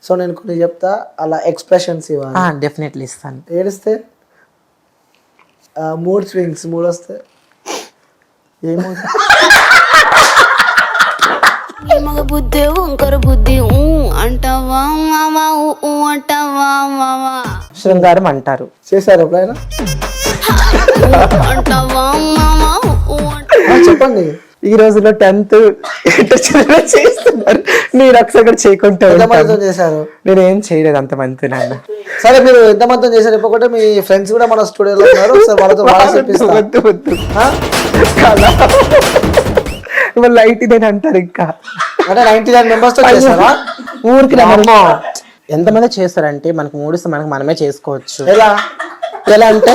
So నేను కొన్ని చెప్తా, అలా ఎక్స్ప్రెషన్స్ ఇవ్వాలి. డెఫినెట్లీ ఇస్తాను. ఏడిస్తే మూడ్ స్వింగ్స్, మూడ్ వస్తే ఏమో మగ బుద్ధి వంకర బుద్ధి అంటావా మావా అంటావా మావా శృంగారం అంటారు. చేశారు ఎప్పుడైనా? అంటావా మావా చెప్పండి. ఈ రోజులో 10th చేస్తున్నారు, మీరు ఒకసారి చేయకుంటా ఎంతమందితో చేశారు? నేను ఏం చేయలేదు అంతమంది నాన్న. సరే మీరు ఎంతమందితో చేశారు చెప్పకుంటే మీ ఫ్రెండ్స్ కూడా మన స్టూడియోలో ఉన్నారు, ఒకసారి వాళ్ళతో వద్దు వద్దు లైట్ ఇదే అంటారు. ఇంకా అంటే 99 members తో చేశారా? ఊరికి ఎంతమంది చేస్తారంటే మనకు మూడిస్తే మనకు మనమే చేసుకోవచ్చు. ఎలా ఎలా అంటే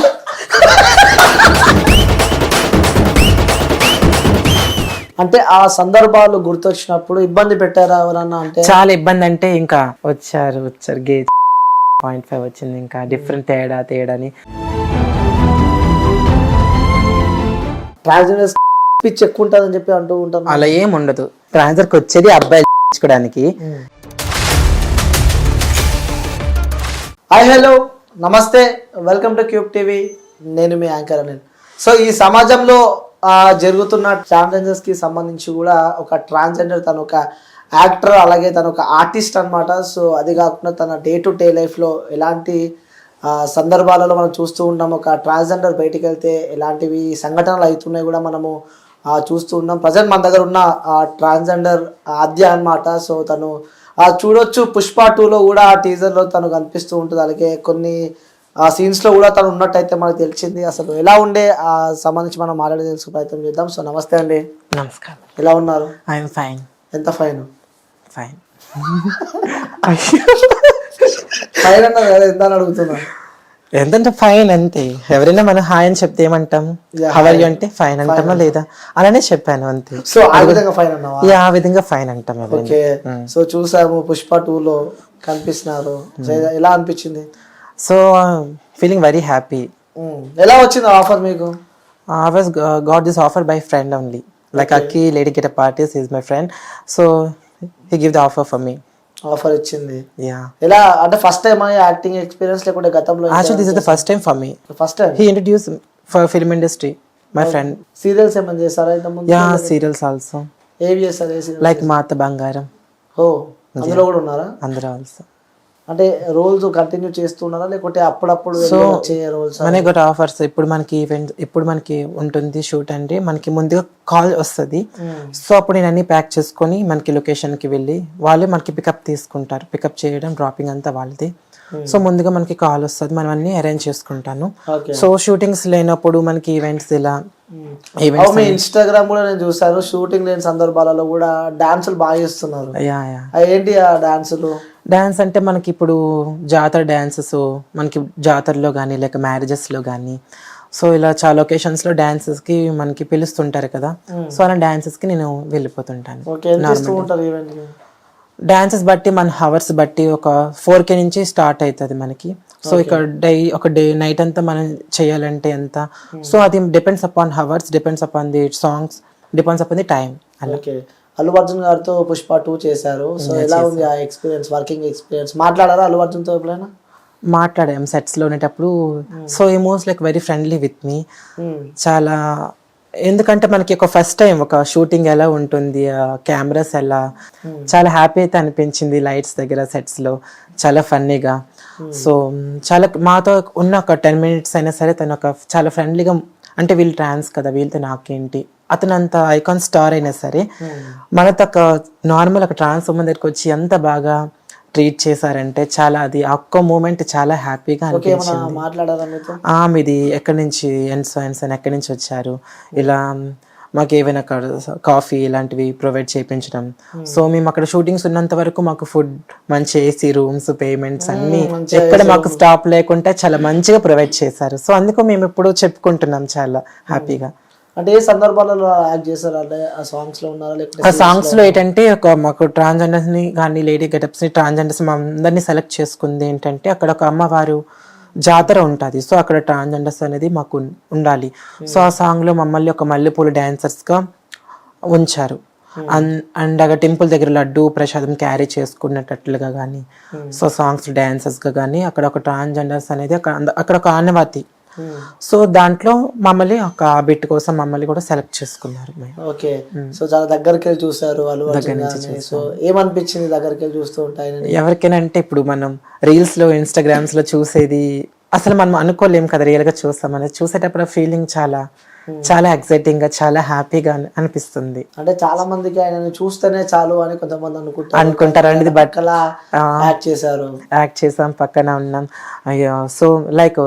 అంటే ఆ సందర్భాలు గుర్తొచ్చినప్పుడు ఇబ్బంది పెట్టారా ఎవరన్నా? అంటే చాలా ఇబ్బంది అంటే ఇంకా వచ్చారు గే 0.5 వచ్చింది, ఇంకా డిఫరెంట్ తేడాని. ట్రాన్స్జెండర్స్ పిచ్ ఎక్కువ ఉంటుందని చెప్పి అంటూ ఉంటాను. అలా ఏం ఉండదు. ట్రాన్స్జెండర్కి వచ్చేది అబ్బాయి చేసుకోవడానికి. హాయ్ హలో నమస్తే, వెల్కమ్ టు క్యూబ్ టీవీ. నేను మీ యాంకర్ అనిల్. సో ఈ సమాజంలో జరుగుతున్న ట్రాన్స్జెండర్స్ కి సంబంధించి కూడా ఒక ట్రాన్స్జెండర్ తను ఒక యాక్టర్, అలాగే తను ఒక ఆర్టిస్ట్ అనమాట. సో అది కాకుండా తన డే టు డే లైఫ్లో ఎలాంటి సందర్భాలలో మనం చూస్తూ ఉన్నాం. ఒక ట్రాన్స్జెండర్ బయటికి వెళ్తే ఎలాంటివి సంఘటనలు అవుతున్నాయి కూడా మనము చూస్తూ ఉన్నాం. ప్రజెంట్ మన దగ్గర ఉన్న ట్రాన్స్జెండర్ ఆద్య అనమాట. సో తను చూడొచ్చు పుష్ప 2లో కూడా ఆ టీజర్లో తను కనిపిస్తూ ఉంటుంది. అలాగే కొన్ని సీన్స్లో కూడా తను ఉన్నట్టయితే మనకు తెలిసింది. అసలు ఎలా ఉండే సంబంధించి మనం మాట్లాడి తెలుసుకునే ప్రయత్నం చేద్దాం. సో నమస్తే అండి. నమస్కారం. ఎలా ఉన్నారు? I'm fine. ఎంత ఫైన్? ఫైన్ ఫైన్ అన్నారు కదా, ఎంత అని అడుగుతున్నాను. ఎంతంటే ఫైన్ అంతే. ఎవరైనా మనం హాయ్ అని చెప్తే ఏమంటాం? హౌ ఆర్ యు అంటే ఫైన్ అంటామా లేదా? అలానే చెప్పాను అంతే. సో ఆ విధంగా ఫైన్ అన్నావా? ఆ విధంగా ఫైన్ అంటాం. ఓకే. సో చూసాము పుష్ప 2లో కనిపిస్తున్నారు. ఎలా అనిపించింది? So feeling very happy. ఎలా వచ్చింది ఆఫర్ మీకు? I was got this offer by friend only. Like Aki Lady Get a Parties is my friend. So he gave the offer for me. Offer ఇచ్చింది. Yeah. ఎలా అంటే first time acting experience లేకుంటే గతంలో? Actually this is the first time for me. First time. He introduced for film industry. My friend. Serials ఏమైనా చేస్తారా ఇంత ముందు? Yeah, serials also. ఏవి చేస్తారు? ఏ సీరియల్? Like Mata Bangaram. ఓ అందులో కూడా ఉన్నారా? Andhra also. అంటే రోల్స్ కంటిన్యూ చేస్తున్నారా లేకుంటే అప్పుడప్పుడు వచ్చే రోల్స్? మనకి got offers. ఇప్పుడు మనకి ఈవెంట్, ఇప్పుడు మనకి ఉంటుంది షూట్ అంటే మనకి ముందుగా కాల్ వస్తుంది. సో అప్పుడు నేను అన్ని ప్యాక్ చేసుకొని మనకి లొకేషన్కి వెళ్ళి వాళ్ళే మనకి పికప్ తీసుకుంటారు. పికప్ చేయడం, డ్రాపింగ్ అంతా వాళ్ళది. సో ముందుగా మనకి కాల్ వస్తుంది, మనం అన్ని అరేంజ్ చేసుకుంటాను. సో షూటింగ్స్ లేనప్పుడు మనకి ఈవెంట్స్ ఇలా మీ ఇన్స్టాగ్రామ్ కూడా నేను చూసాను. షూటింగ్ లేని సందర్భాలలో కూడా డాన్సులు బాగా చేస్తున్నారు. ఏంటి ఆ డాన్సులు? డాన్స్ అంటే మనకి ఇప్పుడు జాతర డాన్సెస్, మనకి జాతరలో కానీ లేక మ్యారేజెస్లో కానీ, సో ఇలా చాలా లొకేషన్స్లో డాన్సెస్కి మనకి పిలుస్తుంటారు కదా. సో అలా డాన్సెస్కి నేను వెళ్ళిపోతుంటాను. డాన్సెస్ బట్టి మన హవర్స్ బట్టి ఒక 4K నుంచి స్టార్ట్ అవుతుంది మనకి. సో ఇక్కడ ఒక డే నైట్ అంతా మనం చేయాలంటే ఎంత, సో అది depends upon hours, depends upon the songs, depends upon the time. Okay. Allu Arjun గారితో పుష్ప 2 చేశారు. సో ఎలా ఉంది ఆ ఎక్స్పీరియన్స్, వర్కింగ్ ఎక్స్పీరియన్స్? మాట్లాడారా అల్లు అర్జున్తో ఎప్పుడైనా? మాట్లాడాం సెట్స్లో ఉండేటప్పుడు. సో ఈ most like very friendly with me. చాలా, ఎందుకంటే మనకి ఒక ఫస్ట్ టైం ఒక షూటింగ్ ఎలా ఉంటుంది, కెమెరాస్ ఎలా, చాలా హ్యాపీ అయితే అనిపించింది. లైట్స్ దగ్గర సెట్స్లో చాలా ఫన్నీగా. సో చాలా మాతో ఉన్న ఒక 10 minutes అయినా సరే తను ఒక చాలా ఫ్రెండ్లీగా, అంటే వీళ్ళు ట్రాన్స్ కదా వీళ్ళతో నాకేంటి, అతను అంత ఐకాన్ స్టార్ అయినా సరే మనతో ఒక నార్మల్ ఒక ట్రాన్స్ ఉమెన్ దగ్గరికి వచ్చి ఎంత బాగా ట్రీట్ చేశారంటే చాలా, అది ఒక్క మూమెంట్ చాలా హ్యాపీగా అనిపించింది. మీది ఎక్కడి నుంచి, ఎన్సన్ ఎక్కడి నుంచి వచ్చారు, ఇలా మాకు ఏవైనా కాఫీ ఇలాంటివి ప్రొవైడ్ చేయించడం. సో మేము అక్కడ షూటింగ్స్ ఉన్నంత వరకు మాకు ఫుడ్, మంచి ఏసీ రూమ్స్, పేమెంట్స్ అన్ని ఎక్కడ మాకు స్టాప్ లేకుండా చాలా మంచిగా ప్రొవైడ్ చేశారు. సో అందుకు మేము ఇప్పుడు చెప్పుకుంటున్నాం చాలా హ్యాపీగా. అంటే ఏ సందర్భాలలో యాక్ట్ చేశారు? అంటే ఆ సాంగ్స్ లో ఉన్నారా లేకపోతే? ఆ సాంగ్స్ లో ఏంటంటే మాకు ట్రాన్స్జెండర్స్ ని కానీ లేడీ గెటప్స్ ని, ట్రాన్స్జెండర్స్ అందరినీ సెలెక్ట్ చేసుకుంది ఏంటంటే అక్కడ ఒక అమ్మవారు జాతర ఉంటుంది. సో అక్కడ ట్రాన్స్జెండర్స్ అనేది మాకు ఉండాలి. సో ఆ సాంగ్ లో మమ్మల్ని ఒక మల్లెపూలు డాన్సర్స్ గా ఉంచారు. అండ్ అక్కడ టెంపుల్ దగ్గర లడ్డు ప్రసాదం క్యారీ చేసుకునేటట్లుగా కానీ సో సాంగ్స్ డాన్సెస్గా కానీ అక్కడ ఒక ట్రాన్స్జెండర్స్ అనేది అక్కడ ఒక ఆనవాతి. సో దాంట్లో మమ్మల్ని ఒక బిట్ కోసం మమ్మల్ని కూడా సెలెక్ట్ చేసుకున్నారు. ఓకే, సో చాలా దగ్గరికి వెళ్ళి చూసారు వాళ్ళు సో ఏమనిపించింది దగ్గరికి వెళ్ళి చూస్తూ ఉంటాయి? ఎవరికైనా అంటే ఇప్పుడు మనం రీల్స్ లో ఇన్స్టాగ్రామ్స్ లో చూసేది అసలు మనం అనుకోలేం కదా రియల్ గా చూస్తామని. చూసేటప్పుడు ఫీలింగ్ చాలా చాలా ఎక్సైటింగ్ గా చాలా హ్యాపీగా అనిపిస్తుంది. అంటే చాలా మందికి ఆయన చూస్తేనే చాలు అని కొంతమంది అనుకుంటారు అండి. బట్ యాక్ట్ చేసాం, పక్కన ఉన్నాం. అయ్యో సో లైక్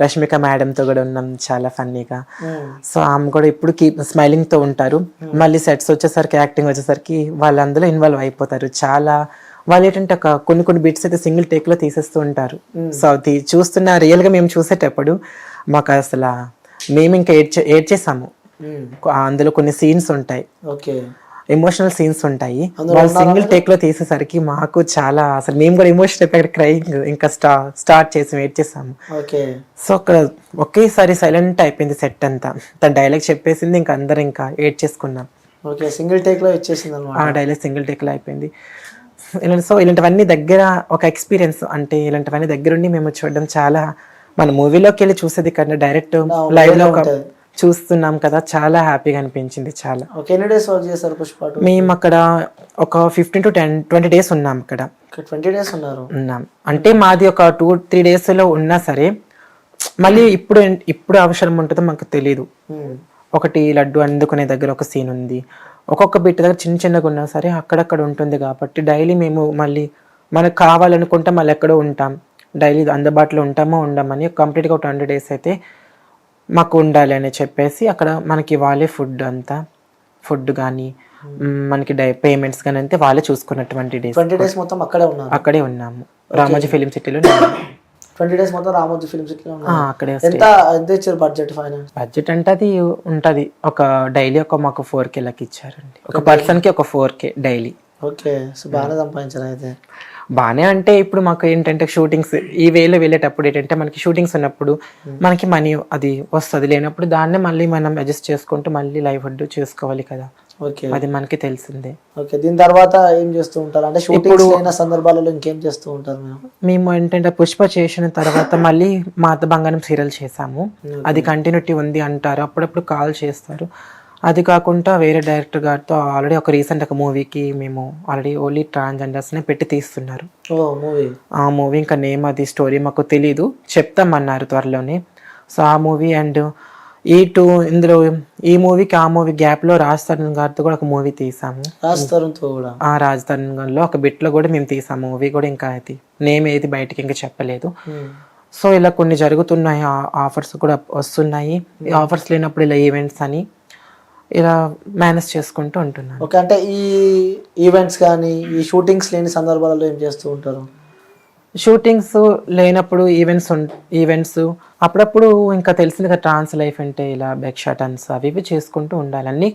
రష్మిక మేడంతో కూడా ఉన్నాం చాలా ఫన్నీగా. సో ఆమె కూడా ఇప్పుడు స్మైలింగ్ తో ఉంటారు. మళ్ళీ సెట్స్ వచ్చేసరికి యాక్టింగ్ వచ్చేసరికి వాళ్ళు అందులో ఇన్వాల్వ్ అయిపోతారు. చాలా వాళ్ళు ఏంటంటే ఒక కొన్ని బిట్స్ అయితే సింగిల్ టేక్ లో తీసేస్తూ ఉంటారు. సో అది చూస్తున్న రియల్ గా మేము చూసేటప్పుడు మాకు అసలు మేము ఇంకా ఏడ్చేసాము. అందులో కొన్ని సీన్స్ ఉంటాయి, ఎమోషనల్ సీన్స్ ఉంటాయి. వాళ్ళు సింగిల్ టేక్ లో తీసేసరికి మాకు చాలా అసలు మేము కూడా ఎమోషనల్ అయిపోయి క్రైయింగ్ ఇంకా స్టార్ట్ చేసి వెయిట్ చేసాము. సో అక్కడ ఒకేసారి సైలెంట్ అయిపోయింది సెట్ అంతా. తన డైలాగ్ చెప్పేసింది, ఇంకా అందరు ఇంకా ఏడ్ చేసుకున్నాం. సింగిల్ టేక్ లో ఇచ్చేసింది ఆ డైలాగ్ సింగిల్ టేక్ లో అయిపోయింది. సో ఇలాంటివన్నీ దగ్గర ఒక ఎక్స్పీరియన్స్, అంటే ఇలాంటివన్నీ దగ్గరుండి మేము చూడడం చాలా, మన మూవీలోకి వెళ్ళి చూసేది కన్నా డైరెక్ట్ లైవ్ లో చూస్తున్నాం కదా, చాలా హ్యాపీగా అనిపించింది. చాలా మేము అక్కడ ఒక 15 to 20 days ఉన్నాం అక్కడ. 20 days ఉన్నాం అంటే మాది ఒక 2-3 days లో ఉన్నా సరే మళ్ళీ ఇప్పుడు అవసరం ఉంటుందో మాకు తెలీదు. ఒకటి లడ్డు అందుకునే దగ్గర ఒక సీన్ ఉంది, ఒక్కొక్క బిట్ దగ్గర చిన్నగా ఉన్నా సరే అక్కడక్కడ ఉంటుంది కాబట్టి డైలీ మేము మళ్ళీ మనకు కావాలనుకుంటే మళ్ళీ ఎక్కడో ఉంటాం, డైలీ అందుబాటులో ఉంటామో ఉండమని కంప్లీట్గా ఒక 20 days అయితే మాకు ఉండాలి అని చెప్పేసి అక్కడ మనకి వాళ్ళే ఫుడ్ కానీ మనకి పేమెంట్స్ కానీ అంతే వాళ్ళే చూసుకున్నటువంటి 20 days మొత్తం అక్కడే ఉన్నాము. రామోజీ ఫిలిం సిటీలో 20 days మొత్తం రామోజీ ఫిలిం సిటీలో అక్కడే. ఎంత ఇచ్చారు బడ్జెట్ అంటే అది ఉంటది ఒక డైలీ ఒక మాకు 4K లకి ఇచ్చారండి, ఒక పర్సన్ కి ఒక 4K డైలీ. ఓకే, సో బాగానే సంపాదించారు అయితే. బాగానే అంటే ఇప్పుడు మాకు ఏంటంటే షూటింగ్స్ ఈ వేలో వెళ్ళేటప్పుడు ఏంటంటే మనకి షూటింగ్స్ ఉన్నప్పుడు మనకి మనీ అది వస్తుంది, లేనప్పుడు దాన్నే మళ్ళీ మనం అడ్జస్ట్ చేసుకుంటూ మళ్ళీ లైవ్ ఫుడ్ చేసుకోవాలి కదా. అది మనకి తెలిసిందే. ఓకే, దీని తర్వాత ఏం చేస్తూ ఉంటారు అంటే షూటింగ్ అయిన సందర్భాలలో ఇంకేం చేస్తూ ఉంటారు? మేము ఏంటంటే పుష్ప చేసిన తర్వాత మళ్ళీ మాత బంగారం సీరియల్ చేసాము, అది కంటిన్యూటీ ఉంది అంటారు, అప్పుడప్పుడు కాల్ చేస్తారు. అది కాకుండా వేరే డైరెక్టర్ గారితో ఆల్రెడీ ఒక రీసెంట్ ఒక మూవీకి మేము ఆల్రెడీ ఓన్లీ ట్రాన్స్జెండర్స్ నే పెట్టి తీస్తున్నారు. ఆ మూవీ ఇంకా నేమ్ అది స్టోరీ మాకు తెలీదు, చెప్తామన్నారు త్వరలోనే. సో ఆ మూవీ అండ్ ఇందులో ఈ మూవీకి ఆ మూవీ గ్యాప్ లో రాజ్ తరుణ్ గారితో కూడా ఒక మూవీ తీసాము. రాజ్ తరుణ్ గారిలో ఒక బిట్ లో కూడా మేము తీసాము మూవీ కూడా. ఇంకా అది నేమ్ ఏది బయటకి ఇంకా చెప్పలేదు. సో ఇలా కొన్ని జరుగుతున్నాయి, ఆఫర్స్ కూడా వస్తున్నాయి. ఆఫర్స్ లేనప్పుడు ఇలా ఈవెంట్స్ అని ఇలా మేనేజ్ చేసుకుంటూ ఉంటున్నాను. ఓకే, అంటే ఈ ఈవెంట్స్ కానీ ఈ షూటింగ్స్ లేని సందర్భాలలో ఏం చేస్తూ ఉంటారు? షూటింగ్స్ లేనప్పుడు ఈవెంట్స్ అప్పుడప్పుడు ఇంకా తెలిసింది కదా ట్రాన్స్ లైఫ్ అంటే ఇలా భిక్షాటన్స్ అవి ఇవి చేసుకుంటూ ఉండాలి, అన్నీ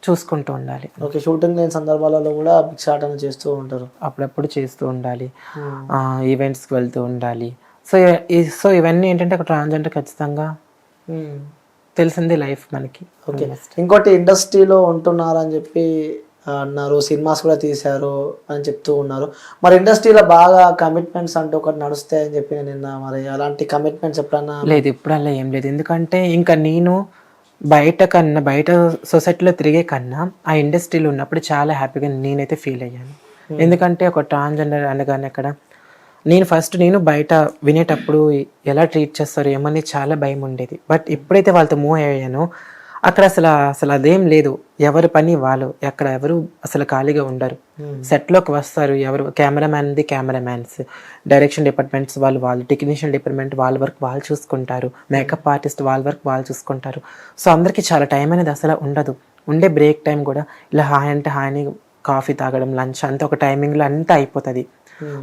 చూసుకుంటూ ఉండాలి. ఓకే, షూటింగ్ లేని సందర్భాలలో కూడా భిక్షాటన చేస్తూ ఉంటారు, అప్పుడప్పుడు చేస్తూ ఉండాలి, ఈవెంట్స్కి వెళ్తూ ఉండాలి. సో ఇవన్నీ ఏంటంటే ఒక ట్రాన్స్జెండర్ ఖచ్చితంగా తెలిసిందే లైఫ్ మనకి. ఓకే, ఇంకోటి ఇండస్ట్రీలో ఉంటున్నారని చెప్పి అన్నారు, సినిమాస్ కూడా తీశారు అని చెప్తూ ఉన్నారు. మరి ఇండస్ట్రీలో బాగా కమిట్మెంట్స్ అంటూ ఒకటి నడుస్తాయని చెప్పి నేను నిన్న, మరి అలాంటి కమిట్మెంట్స్ ఎప్పుడన్నా? లేదు, ఇప్పుడు అలా ఏం లేదు. ఎందుకంటే ఇంకా నేను బయట సొసైటీలో తిరిగే కన్నా ఆ ఇండస్ట్రీలో ఉన్నప్పుడు చాలా హ్యాపీగా నేనైతే ఫీల్ అయ్యాను. ఎందుకంటే ఒక ట్రాన్స్జెండర్ అనగానే అక్కడ నేను బయట వినేటప్పుడు ఎలా ట్రీట్ చేస్తారు ఏమని చాలా భయం ఉండేది. బట్ ఎప్పుడైతే వాళ్ళతో మూవ్ అయ్యానో అక్కడ అసలు అదేం లేదు, ఎవరి పని వాళ్ళు, అక్కడ ఎవరు అసలు ఖాళీగా ఉండరు. సెట్లోకి వస్తారు, ఎవరు కెమెరామ్యాన్స్, డైరెక్షన్ డిపార్ట్మెంట్స్ వాళ్ళు, టెక్నీషియన్ డిపార్ట్మెంట్ వాళ్ళ వర్క్ వాళ్ళు చూసుకుంటారు, మేకప్ ఆర్టిస్ట్ వాళ్ళ వర్క్ వాళ్ళు చూసుకుంటారు. సో అందరికీ చాలా టైం అనేది అసలు ఉండదు. ఉండే బ్రేక్ టైం కూడా ఇలా హాయ్ అంటే హాయ్ని కాఫీ తాగడం, లంచ్ అంతా ఒక టైమింగ్లో అంతా అయిపోతుంది.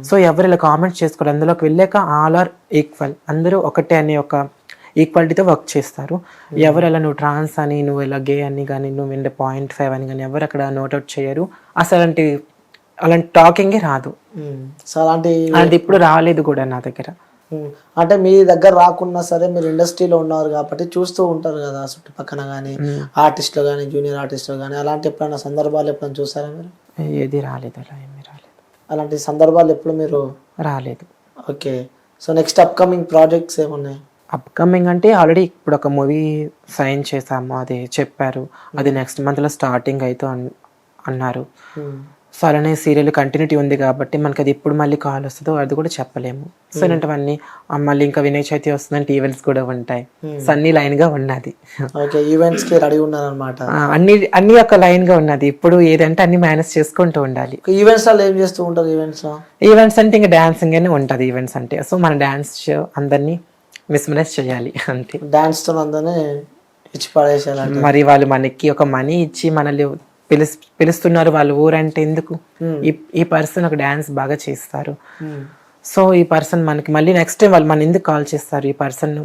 సో ఎవరు ఇలా కామెంట్స్ చేసుకోరు, అందులోకి వెళ్ళాక ఆల్ ఆర్ ఈక్వల్, అందరూ ఒకటే అనే ఒక ఈక్వాలిటీతో వర్క్ చేస్తారు. ఎవరు అలా నువ్వు ట్రాన్స్ అని, నువ్వు ఇలా గే అని కానీ, నువ్వు 0.5 అని కానీ ఎవరు అక్కడ నోట్అవుట్ చేయరు. అసలు అలాంటి టాకింగే రాదు. సో అలాంటి అది ఇప్పుడు రాలేదు కూడా నా దగ్గర. అంటే మీ దగ్గర రాకున్నా సరే మీరు ఇండస్ట్రీలో ఉన్నారు కాబట్టి చూస్తూ ఉంటారు కదా చుట్టుపక్కన కానీ ఆర్టిస్టులు కానీ జూనియర్ ఆర్టిస్టులు కానీ అలాంటి ఎప్పుడైనా సందర్భాలు ఎప్పుడైనా చూసారా మీరు? ఏది రాలేదు, అలా ఏమీ రాలేదు. అలాంటి సందర్భాలు ఎప్పుడు మీరు రాలేదు. Okay. So next upcoming projects ఏమున్నాయి? అప్కమింగ్ అంటే ఆల్రెడీ ఇప్పుడు ఒక మూవీ సైన్ చేసాము, అది చెప్పారు, అది నెక్స్ట్ మంత్లో స్టార్టింగ్ అయితే అన్నారు. సో అలానే సీరియల్ కంటిన్యూటీ ఉంది కాబట్టి మనకి అది ఇప్పుడు మళ్ళీ కాల్ వస్తుందో అది కూడా చెప్పలేము. సో ఇలాంటివన్నీ మళ్ళీ ఇంకా వినాయక చవితి వస్తుందంటే ఈవెంట్స్ కూడా ఉంటాయి. సో అన్ని లైన్ గా ఉన్నది. ఓకే, ఈవెంట్స్ కి రెడీ ఉన్నారనమాట. అన్ని ఒక లైన్ గా ఉన్నది. ఇప్పుడు ఏదంటే అన్ని మేనేజ్ చేసుకుంటూ ఉండాలి. ఈవెంట్స్ లో ఏం చేస్తూ ఉంటారు? ఈవెంట్స్ అంటే ఇంకా డాన్సింగ్ అనే ఉంటది ఈవెంట్స్ అంటే. సో మన డాన్స్ అందరినీ మిస్మరైజ్ చేయాలి అంతే. డాన్స్ తో అందరినీ ఇచ్చి పడేసేయాలి. మరి వాళ్ళు మనకి ఒక మనీ ఇచ్చి మనల్ని పిలుస్తున్నారు వాళ్ళ ఊరంటే ఎందుకు? ఈ పర్సన్ ఒక డాన్స్ బాగా చేస్తారు, సో ఈ పర్సన్ మనకి మళ్ళీ నెక్స్ట్ టైం వాళ్ళు మన ఎందుకు కాల్ చేస్తారు? ఈ పర్సన్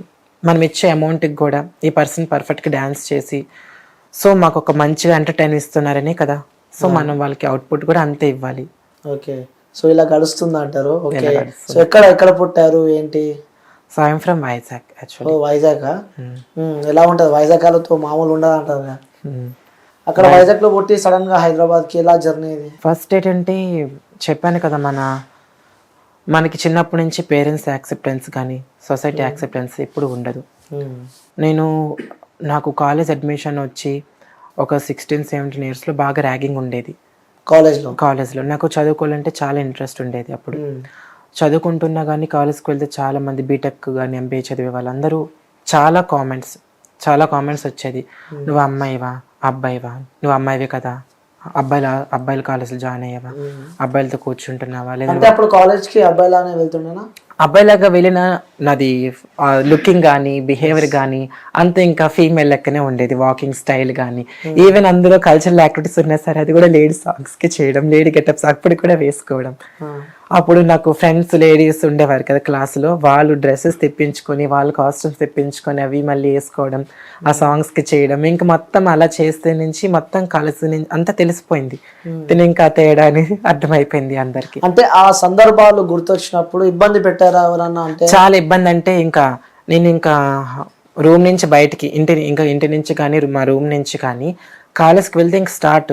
మనం ఇచ్చే అమౌంట్కి కూడా ఈ పర్సన్ పర్ఫెక్ట్గా డాన్స్ చేసి సో మాకు ఒక మంచిగా ఎంటర్టైన్ ఇస్తున్నారనే కదా. సో మనం వాళ్ళకి అవుట్పుట్ కూడా అంతే ఇవ్వాలి. ఓకే, సో ఇలా గడుస్తుంది అంటారు. ఓకే, సో ఎక్కడ పుట్టారు ఏంటి? So I'm from Vizag actually. Vizag ఎలా ఉంటుంది? వైజాగ్ వాళ్ళతో మామూలు ఉండదు అంటారు కదా. అక్కడ వైజాగ్ లో పుట్టి సడన్ గా హైదరాబాద్ కి ఎలా జర్నీ? ఫస్ట్ ఏంటంటే చెప్పాను కదా, మనకి చిన్నప్పటి నుంచి పేరెంట్స్ యాక్సెప్టెన్స్ కానీ సొసైటీ యాక్సెప్టెన్స్ ఎప్పుడు ఉండదు. నాకు కాలేజ్ అడ్మిషన్ వచ్చి ఒక 16-17 ఇయర్స్లో బాగా ర్యాగింగ్ ఉండేది కాలేజ్లో. నాకు చదువుకోవాలంటే చాలా ఇంట్రెస్ట్ ఉండేది. అప్పుడు చదువుకుంటున్నా కానీ కాలేజ్కి వెళ్తే చాలా మంది బీటెక్ కానీ ఎంబీఏ చదివే వాళ్ళందరూ చాలా కామెంట్స్ వచ్చేది. నువ్వు అమ్మాయివా అబ్బాయివా? నువ్వు అమ్మాయివే కదా, అబ్బాయిల కాలేజ్లో జాయిన్ అయ్యావా? అబ్బాయిలతో కూర్చుంటున్నావా? లేదా అప్పుడు కాలేజ్కి అబ్బాయిలానే వెళ్తున్నానా? అబ్బాయిలాగా వెళ్ళిన నాది లుకింగ్ కానీ బిహేవియర్ కానీ అంత ఇంకా ఫీమేల్ లెక్కనే ఉండేది. వాకింగ్ స్టైల్ కానీ ఈవెన్ అందులో కల్చరల్ యాక్టివిటీస్ ఉన్నా సరే అది కూడా లేడీ సాంగ్స్కి చేయడం, లేడీ గెటప్స్ అప్పుడు కూడా వేసుకోవడం. అప్పుడు నాకు ఫ్రెండ్స్ లేడీస్ ఉండేవారు కదా క్లాసులో, వాళ్ళు డ్రెస్సెస్ తెప్పించుకొని వాళ్ళు కాస్ట్యూమ్స్ తెప్పించుకొని అవి మళ్ళీ వేసుకోవడం, ఆ సాంగ్స్కి చేయడం. ఇంకా మొత్తం అలా చేస్తే నుంచి మొత్తం కలిసి అంతా తెలిసిపోయింది. ఇంకా తేడా అనేది అర్థమైపోయింది అందరికి. అంటే ఆ సందర్భాలు గుర్తొచ్చినప్పుడు ఇబ్బంది పెట్టారా ఎవరన్నా? అంటే చాలా ఇబ్బంది. అంటే నేను రూమ్ నుంచి బయటికి ఇంటి నుంచి కానీ మా రూమ్ నుంచి కానీ కాలేజ్కి వెళ్తే ఇంక స్టార్ట్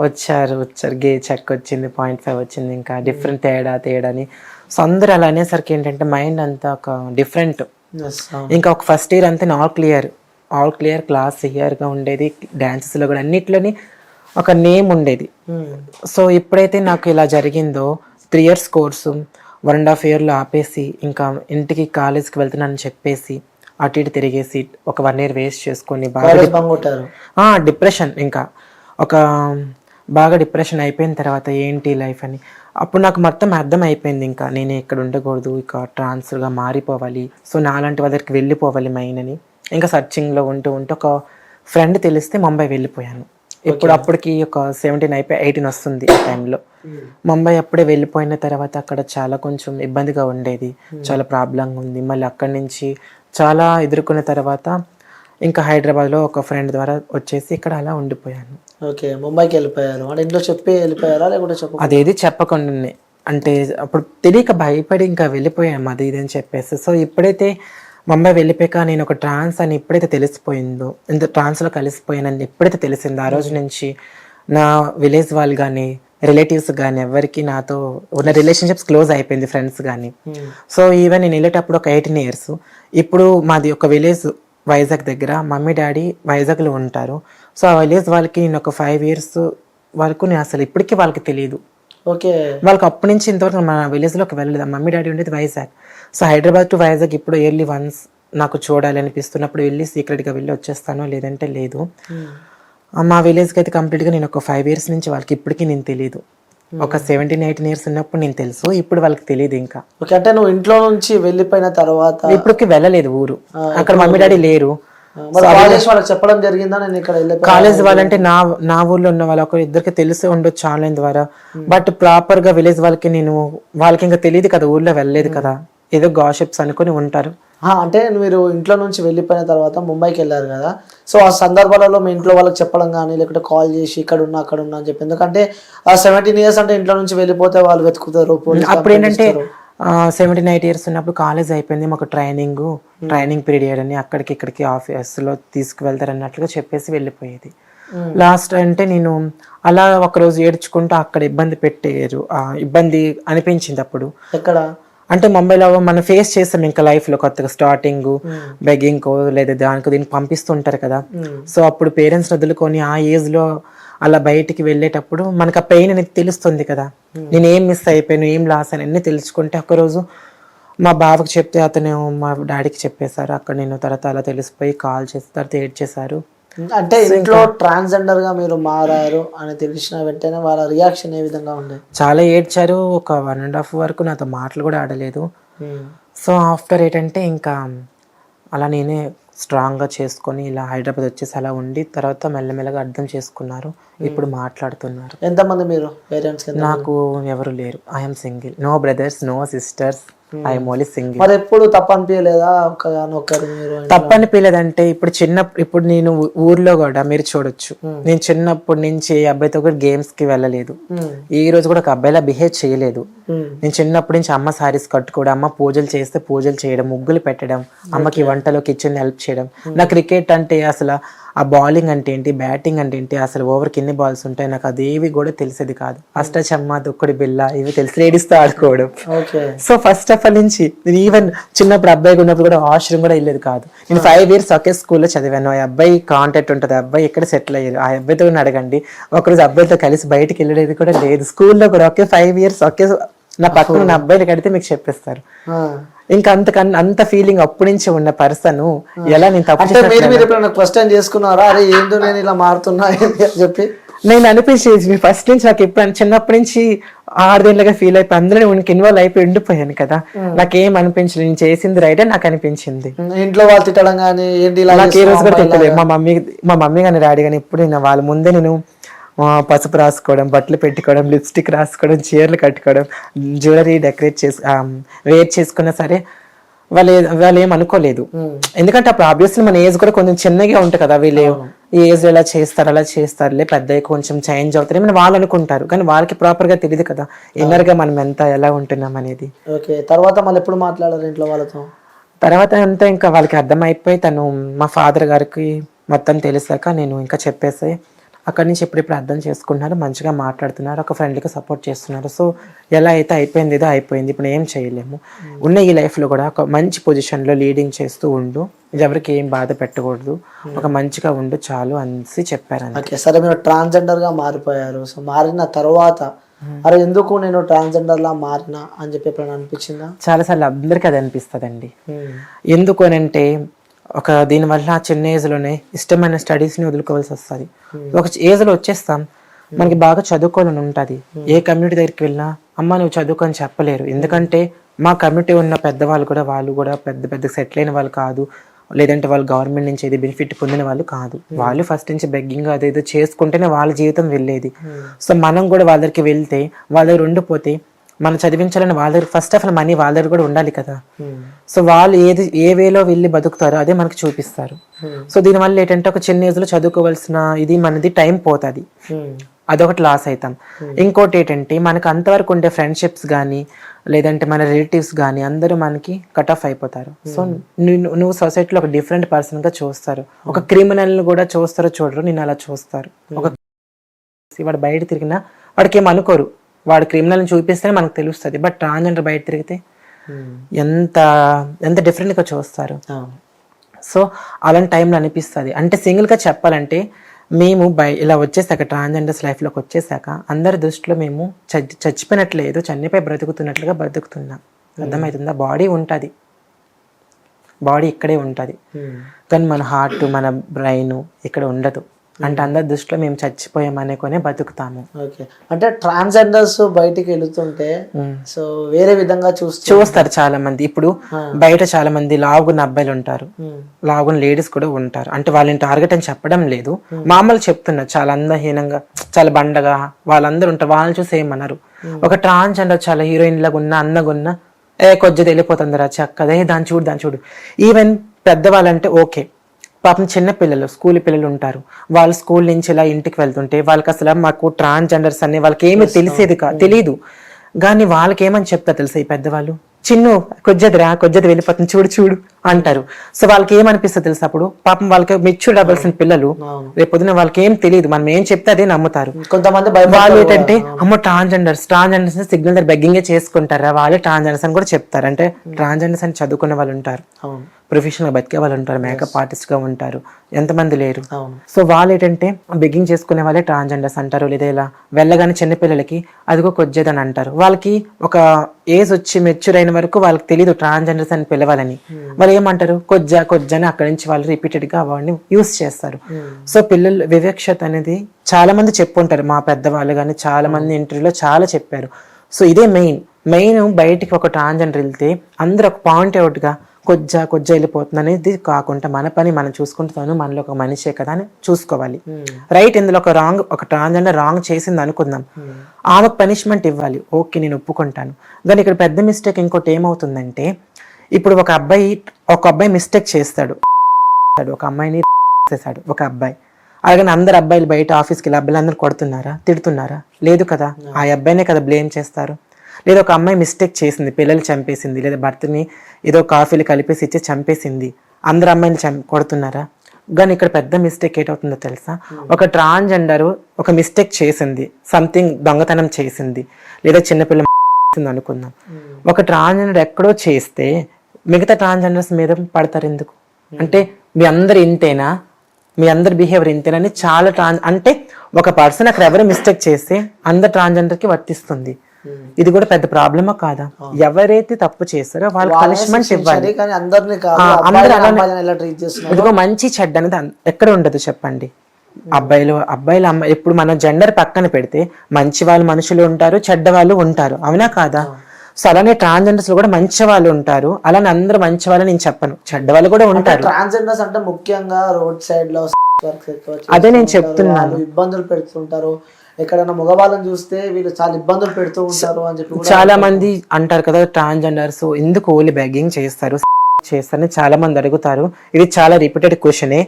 వచ్చారు గే చెక్ వచ్చింది, 0.5 వచ్చింది, ఇంకా డిఫరెంట్ తేడాని. సో అందరూ అలా అనేసరికి ఏంటంటే మైండ్ అంతా ఒక డిఫరెంట్. ఇంకా ఒక ఫస్ట్ ఇయర్ అంతా ఆల్ క్లియర్ క్లాస్ గా ఉండేది. డాన్సెస్లో కూడా అన్నిట్లోని ఒక నేమ్ ఉండేది. సో ఎప్పుడైతే నాకు ఇలా జరిగిందో 3 years కోర్సు 1.5 yearలో ఆపేసి ఇంకా ఇంటికి కాలేజ్కి వెళ్తున్నానని చెప్పేసి అటు ఇటు తిరిగేసి ఒక 1 year వేస్ట్ చేసుకొని డిప్రెషన్, ఇంకా బాగా డిప్రెషన్ అయిపోయిన తర్వాత ఏంటి లైఫ్ అని అప్పుడు నాకు మొత్తం అర్థం అయిపోయింది. ఇంకా నేను ఇక్కడ ఉండకూడదు, ఇక ట్రాన్స్ఫర్గా మారిపోవాలి, సో నాలాంటి వాళ్ళకి వెళ్ళిపోవాలి మెయిన్ అని. ఇంకా సర్చింగ్లో ఉంటూ ఒక ఫ్రెండ్ తెలిస్తే ముంబై వెళ్ళిపోయాను. అప్పటికి ఒక 17 అయిపోయి 18 వస్తుంది ఆ టైంలో. ముంబై అప్పుడే వెళ్ళిపోయిన తర్వాత అక్కడ చాలా కొంచెం ఇబ్బందిగా ఉండేది, చాలా ప్రాబ్లంగా ఉంది. మళ్ళీ అక్కడి నుంచి చాలా ఎదుర్కొన్న తర్వాత ఇంకా హైదరాబాద్లో ఒక ఫ్రెండ్ ద్వారా వచ్చేసి ఇక్కడ అలా ఉండిపోయాను. ఓకే, ముంబైకి వెళ్ళిపోయారు అంటే ఇంట్లో చెప్పి వెళ్ళిపోయారా లేకుంటే అదేది చెప్పకుండా, అంటే అప్పుడు తెలియక భయపడి ఇంకా వెళ్ళిపోయాము అది ఇది అని చెప్పేసి. సో ఎప్పుడైతే ముంబై వెళ్ళిపోయాక నేను ఒక ట్రాన్స్ అని ఎప్పుడైతే తెలిసిపోయిందో, ట్రాన్స్లో కలిసిపోయానని ఎప్పుడైతే తెలిసిందో ఆ రోజు నుంచి నా విలేజ్ వాళ్ళు కానీ రిలేటివ్స్ కానీ ఎవరికి నాతో ఉన్న రిలేషన్షిప్స్ క్లోజ్ అయిపోయింది, ఫ్రెండ్స్ కానీ. సో ఈవెన్ నేను వెళ్ళేటప్పుడు ఒక 18 years. ఇప్పుడు మాది ఒక విలేజ్ వైజాగ్ దగ్గర, మమ్మీ డాడీ వైజాగ్లో ఉంటారు. సో ఆ విలేజ్ వాళ్ళకి నేను ఒక 5 years వరకు నేను అసలు ఇప్పటికీ వాళ్ళకి తెలియదు. ఓకే, వాళ్ళకి అప్పటి నుంచి ఇంతవరకు మన విలేజ్లోకి వెళ్ళలేదు. మమ్మీ డాడీ ఉండేది వైజాగ్. సో హైదరాబాద్ టు వైజాగ్ ఇప్పుడు ఇయర్లీ వన్స్ నాకు చూడాలి అనిపిస్తున్నప్పుడు వెళ్ళి సీక్రెట్గా వెళ్ళి వచ్చేస్తాను, లేదంటే లేదు. మా విలేజ్కి అయితే కంప్లీట్గా నేను ఒక 5 years నుంచి వాళ్ళకి ఇప్పటికీ నేను తెలియదు. ఒక 17-18 years ఉన్నప్పుడు నేను తెలుసు, ఇప్పుడు వాళ్ళకి తెలియదు ఇంకా. ఓకే, అంటే నువ్వు ఇంట్లో నుంచి వెళ్ళిపోయిన తర్వాత ఇప్పటికి వెళ్ళలేదు ఊరు, అక్కడ మమ్మీ డాడీ లేరు. చెప్పడం జరిగిందా నేను ఇక్కడ కాలేజ్ వాళ్ళంటే నా ఊర్లో ఉన్న వాళ్ళు ఒక ఇద్దరికి తెలిసి ఉండొచ్చు ఆన్లైన్ ద్వారా, బట్ ప్రాపర్ గా విలేజ్ వాళ్ళకి ఇంకా తెలియదు కదా, ఊర్లో వెళ్ళలేదు కదా, ఏదో గాసిప్స్ అనుకుని ఉంటారు. అంటే మీరు ఇంట్లో నుంచి వెళ్ళిపోయిన తర్వాత ముంబైకి వెళ్ళారు కదా, సో ఆ సందర్భాలలో మీ ఇంట్లో వాళ్ళకి చెప్పడం కానీ లేకపోతే కాల్ చేసి ఇక్కడ ఉన్నా అని చెప్పి, ఎందుకంటే ఆ 17 years అంటే ఇంట్లో నుంచి వెళ్ళిపోతే వాళ్ళు వెతుకుతారు. అప్పుడు ఏంటంటే 78 ఇయర్స్ ఉన్నప్పుడు కాలేజ్ అయిపోయింది, మాకు ట్రైనింగ్ పీరియడ్ అని అక్కడికి ఇక్కడికి ఆఫీస్లో తీసుకువెళ్తారు అన్నట్లుగా చెప్పేసి వెళ్ళిపోయేది. లాస్ట్ అంటే నేను అలా ఒకరోజు ఏడ్చుకుంటూ అక్కడ ఇబ్బంది అనిపించింది అప్పుడు. ఎక్కడ అంటే ముంబైలో మనం ఫేస్ చేస్తాం ఇంకా లైఫ్లో కొత్తగా స్టార్టింగ్ బెగ్గింగ్కో లేదా దానికి దీనికి పంపిస్తుంటారు కదా. సో అప్పుడు పేరెంట్స్ వదులుకొని ఆ ఏజ్లో అలా బయటికి వెళ్ళేటప్పుడు మనకు ఆ పెయిన్ అనేది తెలుస్తుంది కదా. నేను ఏం మిస్ అయిపోయాను, ఏం లాస్ అని అన్నీ తెలుసుకుంటే ఒకరోజు మా బావకి చెప్తే అతను మా డాడీకి చెప్పేశారు. అక్కడ నేను తర్వాత అలా తెలిసిపోయి కాల్ చేసి తర్వాత ఏడ్చేశారు. అంటే ఇంట్లో ట్రాన్స్జెండర్ గా మీరు మారారు అని తెలిసిన వెంటనే వాళ్ళ రియాక్షన్ ఏ విధంగా ఉండేది? చాలా ఏడ్చారు. ఒక 1.5 వరకు నాతో మాటలు కూడా ఆడలేదు. సో ఆఫ్టర్ ఏంటంటే ఇంకా అలా నేనే స్ట్రాంగ్గా చేసుకొని ఇలా హైదరాబాద్ వచ్చేసి అలా ఉండి తర్వాత మెల్లమెల్లగా అర్థం చేసుకున్నారు. ఇప్పుడు మాట్లాడుతున్నారు. ఎంతమంది మీరు పేరెంట్స్? నాకు ఎవరు లేరు. I'm single, no brothers, no sisters, I'm only single. మరి ఎప్పుడు తప్పు అనిపించలేదా ఒక్కరు మీరు? తప్పు అనిపించలేదంటే ఇప్పుడు నేను ఊర్లో కూడా మీరు చూడొచ్చు, నేను చిన్నప్పటి నుంచి ఏ అబ్బాయితో కూడా గేమ్స్ కి వెళ్ళలేదు. ఈ రోజు కూడా ఒక అబ్బాయిలా బిహేవ్ చేయలేదు. నేను చిన్నప్పటి నుంచి అమ్మ సారీస్ కట్టుకోవడం, అమ్మ పూజలు చేస్తే పూజలు చేయడం, ముగ్గులు పెట్టడం, అమ్మకి వంటలో కిచెన్ హెల్ప్ చేయడం. నా క్రికెట్ అంటే అసలు ఆ బౌలింగ్ అంటే ఏంటి, బ్యాటింగ్ అంటే ఏంటి, అసలు ఓవర్కి ఎన్ని బాల్స్ ఉంటాయి నాకు అదేవి కూడా తెలిసేది కాదు. అష్టచమ్మ, దుక్కుడి బిల్ల ఇవి తెలిసి లేడీస్తో ఆడుకోవడం. సో ఫస్ట్ ఆఫ్ ఆల్ నుంచి నేను ఈవెన్ చిన్నప్పుడు అబ్బాయిగా ఉన్నప్పుడు కూడా వాష్రూమ్ కూడా వెళ్ళేది కాదు. నేను 5 years ఒకే స్కూల్లో చదివాను. ఆ అబ్బాయి కాంటాక్ట్ ఉంటుంది, ఆ అబ్బాయి ఎక్కడ సెటిల్ అయ్యారు, ఆ అబ్బాయితో అడగండి. ఒకరోజు అబ్బాయితో కలిసి బయటకు వెళ్ళేది కూడా లేదు. స్కూల్లో కూడా ఒకే 5 years ఒకే నా పక్కన నా అబ్బాయిని కడితే మీకు చెప్పేస్తారు. ఇంకా అంత ఫీలింగ్ అప్పటి నుంచి ఉన్న పర్సన్ ఎలా నేను తప్పు క్వశ్చన్ చేసుకున్నారా, అరే ఏంటో నేను ఇలా మారుతున్నా అని చెప్పి? నేను అనిపించేది ఫస్ట్ నుంచి నాకు ఎప్పుడు చిన్నప్పటి నుంచి 6 ఏళ్ళగా ఫీల్ అయిపోయి అందులో ఉనికి ఇన్వాల్వ్ అయిపోయి ఉండిపోయాను కదా. నాకేం అనిపించలేదు, నేను చేసింది రైట్ అని నాకు అనిపించింది. ఇంట్లో వాళ్ళు తిట్టడం కానీ ఏంటి నాకు ఏ రోజు కూడా తిట్టలేదు. మా మమ్మీ కానీ డాడీ కానీ ఎప్పుడు నేను వాళ్ళ ముందే నేను పసుపు రాసుకోవడం, బట్టలు పెట్టుకోవడం, లిప్స్టిక్ రాసుకోవడం, చీరలు కట్టుకోవడం, జ్యువెలరీ డెకరేట్ వేర్ చేసుకున్నా సరే వాళ్ళు ఏం అనుకోలేదు. ఎందుకంటే అప్పుడు ఆబ్వియస్లీ మన ఏజ్ కూడా కొంచెం చిన్నగా ఉంటుంది కదా. వీళ్ళు ఈ ఏజ్ ఎలా చేస్తారు అలా చేస్తారులే, పెద్ద కొంచెం చేంజ్ అవుతారు ఏమైనా వాళ్ళు అనుకుంటారు. కానీ వాళ్ళకి ప్రాపర్ గా తెలియదు కదా ఇన్నర్ గా మనం ఎంత ఎలా ఉంటున్నాం అనేది. ఓకే, తర్వాత మళ్ళీ ఎప్పుడు మాట్లాడారు ఇంట్లో వాళ్ళతో? తర్వాత అంతా ఇంకా వాళ్ళకి అర్థమైపోయి తను మా ఫాదర్ గారికి మొత్తం తెలిసాక నేను ఇంకా చెప్పేసి అక్కడి నుంచి ఎప్పుడెప్పుడు అర్థం చేసుకుంటున్నారు, మంచిగా మాట్లాడుతున్నారు, ఒక ఫ్రెండ్లీగా సపోర్ట్ చేస్తున్నారు. సో ఎలా అయితే అయిపోయింది ఏదో అయిపోయింది, ఇప్పుడు ఏం చేయలేము. ఉన్న ఈ లైఫ్లో కూడా ఒక మంచి పొజిషన్లో లీడింగ్ చేస్తూ ఉండు, ఎవరికి ఏం బాధ పెట్టకూడదు, ఒక మంచిగా ఉండు చాలు అనేసి చెప్పారు. ఓకే, సరే మీరు ట్రాన్స్జెండర్గా మారిపోయారు. సో మారిన తర్వాత అరే ఎందుకు నేను ట్రాన్స్జెండర్లా మారినా అని చెప్పి ఎప్పుడైనా అనిపించిందా? చాలాసార్లు అందరికీ అది అనిపిస్తుందండి. ఎందుకు అని అంటే దీనివల్ల చిన్న ఏజ్లోనే ఇష్టమైన స్టడీస్ని వదులుకోవాల్సి వస్తుంది. ఒక ఏజ్లో వచ్చేస్తాం, మనకి బాగా చదువుకోవాలని ఉంటుంది. ఏ కమ్యూనిటీ దగ్గరికి వెళ్ళినా అమ్మ నువ్వు చదువుకొని చెప్పలేరు. ఎందుకంటే మా కమ్యూనిటీ ఉన్న పెద్దవాళ్ళు కూడా వాళ్ళు కూడా పెద్ద సెటిల్ అయిన వాళ్ళు కాదు, లేదంటే వాళ్ళు గవర్నమెంట్ నుంచి ఏది బెనిఫిట్ పొందిన వాళ్ళు కాదు. వాళ్ళు ఫస్ట్ నుంచి బెగ్గింగ్ అదేదో చేసుకుంటేనే వాళ్ళ జీవితం వెళ్ళేది. సో మనం కూడా వాళ్ళ దగ్గరికి వెళ్తే వాళ్ళ దగ్గర ఉండిపోతే మనం చదివించాలని వాళ్ళ దగ్గర ఫస్ట్ ఆఫ్ ఆల్ మనీ వాళ్ళ దగ్గర కూడా ఉండాలి కదా. సో వాళ్ళు ఏ వేలో వెళ్ళి బతుకుతారో అదే మనకి చూపిస్తారు. సో దీనివల్ల ఏంటంటే ఒక చిన్న ఏజ్ లో చదువుకోవాల్సిన మనది టైం పోతుంది, అదొకటి లాస్ అవుతాం. ఇంకోటి ఏంటంటే మనకు అంతవరకు ఉండే ఫ్రెండ్షిప్స్ కానీ లేదంటే మన రిలేటివ్స్ కానీ అందరూ మనకి కట్ ఆఫ్ అయిపోతారు. సో నువ్వు సొసైటీలో ఒక డిఫరెంట్ పర్సన్ గా చూస్తారు, ఒక క్రిమినల్ కూడా చూస్తారో చూడరు, నేను అలా చూస్తారు. ఒక వాడు బయట తిరిగినా వాడికి ఏం అనుకోరు, వాడు క్రిమినల్ని చూపిస్తేనే మనకు తెలుస్తుంది. బట్ ట్రాన్స్జెండర్ బయట తిరిగితే ఎంత డిఫరెంట్గా చూస్తారు. సో అలాంటి టైంలో అనిపిస్తుంది. అంటే సింగిల్గా చెప్పాలంటే మేము ఇలా వచ్చేసాక ట్రాన్స్జెండర్స్ లైఫ్లోకి వచ్చేసాక అందరి దృష్టిలో మేము చచ్చిపోయినట్లు ఏదో చనిపోయి బ్రతుకుతున్నట్లుగా బ్రతుకుతున్నాం. అర్థమవుతుందా? బాడీ ఉంటుంది, బాడీ ఇక్కడే ఉంటుంది, కానీ మన హార్ట్ మన బ్రెయిన్ ఇక్కడ ఉండదు. అంటే అందరి దృష్టిలో మేము చచ్చిపోయామనే కొనే బతుకుతాము. ఓకే, అంటే ట్రాన్స్జెండర్స్ బయటికి వెళుతుంటే సో వేరే విధంగా చూస్తారు చాలా మంది. ఇప్పుడు బయట చాలా మంది లావుగున్న అబ్బాయిలు ఉంటారు, లావుగున్న లేడీస్ కూడా ఉంటారు. అంటే వాళ్ళని టార్గెట్ అని చెప్పడం లేదు, మామూలు చెప్తున్నారు. చాలా అందహీనంగా చాలా బండగా వాళ్ళందరూ ఉంటారు, వాళ్ళని చూసి ఏమన్నారు. ఒక ట్రాన్స్జెండర్ చాలా హీరోయిన్ లాగా ఉన్న అన్నగా ఉన్న కొద్దిగా వెళ్ళిపోతుంది రా చక్కదే దాన్ని చూడు. ఈవెన్ పెద్దవాళ్ళంటే ఓకే, పాపం చిన్న పిల్లలు స్కూల్ పిల్లలు ఉంటారు, వాళ్ళు స్కూల్ నుంచి ఇలా ఇంటికి వెళ్తుంటే వాళ్ళకి అసలు మాకు ట్రాన్స్జెండర్స్ అనే వాళ్ళకి ఏమీ తెలియదు. కానీ వాళ్ళకి ఏమని చెప్తారు తెలుసా ఈ పెద్దవాళ్ళు, చిన్ను కొద్దిది వెళ్ళిపోతుంది చూడు చూడు అంటారు. సో వాళ్ళకి ఏమనిపిస్తుంది తెలుసు, అప్పుడు పాపం వాళ్ళకి మెచ్యూర్డ్ అవ్వాల్సిన పిల్లలు రేపు పొద్దున వాళ్ళకి ఏం తెలియదు, మనం ఏం చెప్తే అదే నమ్ముతారు. కొంతమంది వాళ్ళు ఏంటంటే అమ్మో ట్రాన్స్జెండర్స్ సిగ్నల్ దగ్గర బెగ్గింగే చేసుకుంటారా, వాళ్ళే ట్రాన్స్జెండర్స్ అని కూడా చెప్తారు. అంటే ట్రాన్స్జెండర్స్ అని చదువుకున్న వాళ్ళు ఉంటారు, ప్రొఫెషనల్ గా బతికే వాళ్ళు ఉంటారు, మేకప్ ఆర్టిస్ట్ గా ఉంటారు, ఎంతమంది లేరు. సో వాళ్ళు ఏంటంటే బెగ్గింగ్ చేసుకునే వాళ్ళే ట్రాన్స్జెండర్స్ అంటారు. లేదా ఇలా వెళ్ళగానే చిన్నపిల్లలకి అదిగో కొజ్జేదని అంటారు. వాళ్ళకి ఒక ఏజ్ వచ్చి మెచ్యూర్ అయిన వరకు వాళ్ళకి తెలియదు ట్రాన్స్జెండర్స్ అని పిలవాలని. వాళ్ళు ఏమంటారు కొజ్జా అని అక్కడి నుంచి వాళ్ళు రిపీటెడ్ గా వాడిని యూస్ చేస్తారు. సో పిల్లలు వివక్షత అనేది చాలా మంది చెప్పుంటారు, మా పెద్దవాళ్ళు కానీ చాలా మంది ఇంటర్వ్యూలో చాలా చెప్పారు. సో ఇదే మెయిన్ బయటికి ఒక ట్రాన్స్జెండర్ వెళ్తే అందరూ ఒక పాయింట్ అవుట్ గా కొజ్జా వెళ్ళిపోతుంది అనేది కాకుండా మన పని మనం చూసుకుంటాను, మనలో ఒక మనిషే కదా అని చూసుకోవాలి. రైట్, ఇందులో ఒక ట్రాన్స్జెండర్ రాంగ్ చేసింది అనుకుందాం, ఆమెకు పనిష్మెంట్ ఇవ్వాలి, ఓకే నేను ఒప్పుకుంటాను. కానీ ఇక్కడ పెద్ద మిస్టేక్ ఇంకోటి ఏమవుతుందంటే, ఇప్పుడు ఒక అబ్బాయి మిస్టేక్ చేస్తాడు, ఒక అమ్మాయిని చేశాడు ఒక అబ్బాయి. అలాగని అందరు అబ్బాయిలు బయట ఆఫీస్కి వెళ్ళి అబ్బాయిలు అందరూ కొడుతున్నారా, తిడుతున్నారా? లేదు కదా, ఆ అబ్బాయినే కదా బ్లేమ్ చేస్తారు. లేదా ఒక అమ్మాయి మిస్టేక్ చేసింది, పిల్లలు చంపేసింది, లేదా భర్తని ఏదో కాఫీలు కలిపేసి ఇచ్చి చంపేసింది, అందరు అమ్మాయిని కొడుతున్నారా? కానీ ఇక్కడ పెద్ద మిస్టేక్ ఏటవుతుందో తెలుసా, ఒక ట్రాన్స్జెండర్ ఒక మిస్టేక్ చేసింది, సంథింగ్ దొంగతనం చేసింది, లేదా చిన్నపిల్ల అనుకుందాం, ఒక ట్రాన్స్జెండర్ ఎక్కడో చేస్తే మిగతా ట్రాన్స్జెండర్స్ మీద పడతారు ఎందుకు? అంటే మీ అందరు ఇంతేనా, మీ అందరి బిహేవియర్ ఇంతేనని చాలా అంటే ఒక పర్సన్ అక్కడ ఎవరు మిస్టేక్ చేస్తే అందరు ట్రాన్స్జెండర్ కి వర్తిస్తుంది. ఇది కూడా పెద్ద ప్రాబ్లమా కాదా? ఎవరైతే తప్పు చేస్తారో వాళ్ళకి పనిష్మెంట్ ఇవ్వాలి. ఇదిగో మంచి చెడ్డ అనేది ఎక్కడ ఉండదు చెప్పండి. అబ్బాయిలు అమ్మాయి ఎప్పుడు మన జెండర్ పక్కన పెడితే మంచి వాళ్ళు మనుషులు ఉంటారు, చెడ్డ వాళ్ళు ఉంటారు, అవునా కాదా? సో అలానే ట్రాన్స్జెండర్స్ లో కూడా మంచి వాళ్ళు ఉంటారు, అలానే అందరూ మంచి వాళ్ళు నేను చెప్పను, చెడ్డ వాళ్ళు కూడా ఉంటారు. ట్రాన్స్జెండర్స్ అంటే ముఖ్యంగా రోడ్ సైడ్ లో అదే నేను చెప్తున్నాను, ఇబ్బందులు పెడుతుంటారు. ఎక్కడైనా మగవాళ్ళని చూస్తే వీళ్ళు చాలా ఇబ్బందులు పెడుతూ ఉంటారు అని చెప్పి చాలా మంది అంటారు కదా, ట్రాన్స్జెండర్స్ ఎందుకు ఓన్లీ బెగ్గింగ్ చేస్తారు చేస్తారని చాలా మంది అడుగుతారు. ఇది చాలా రిపీటెడ్ క్వశ్చనే.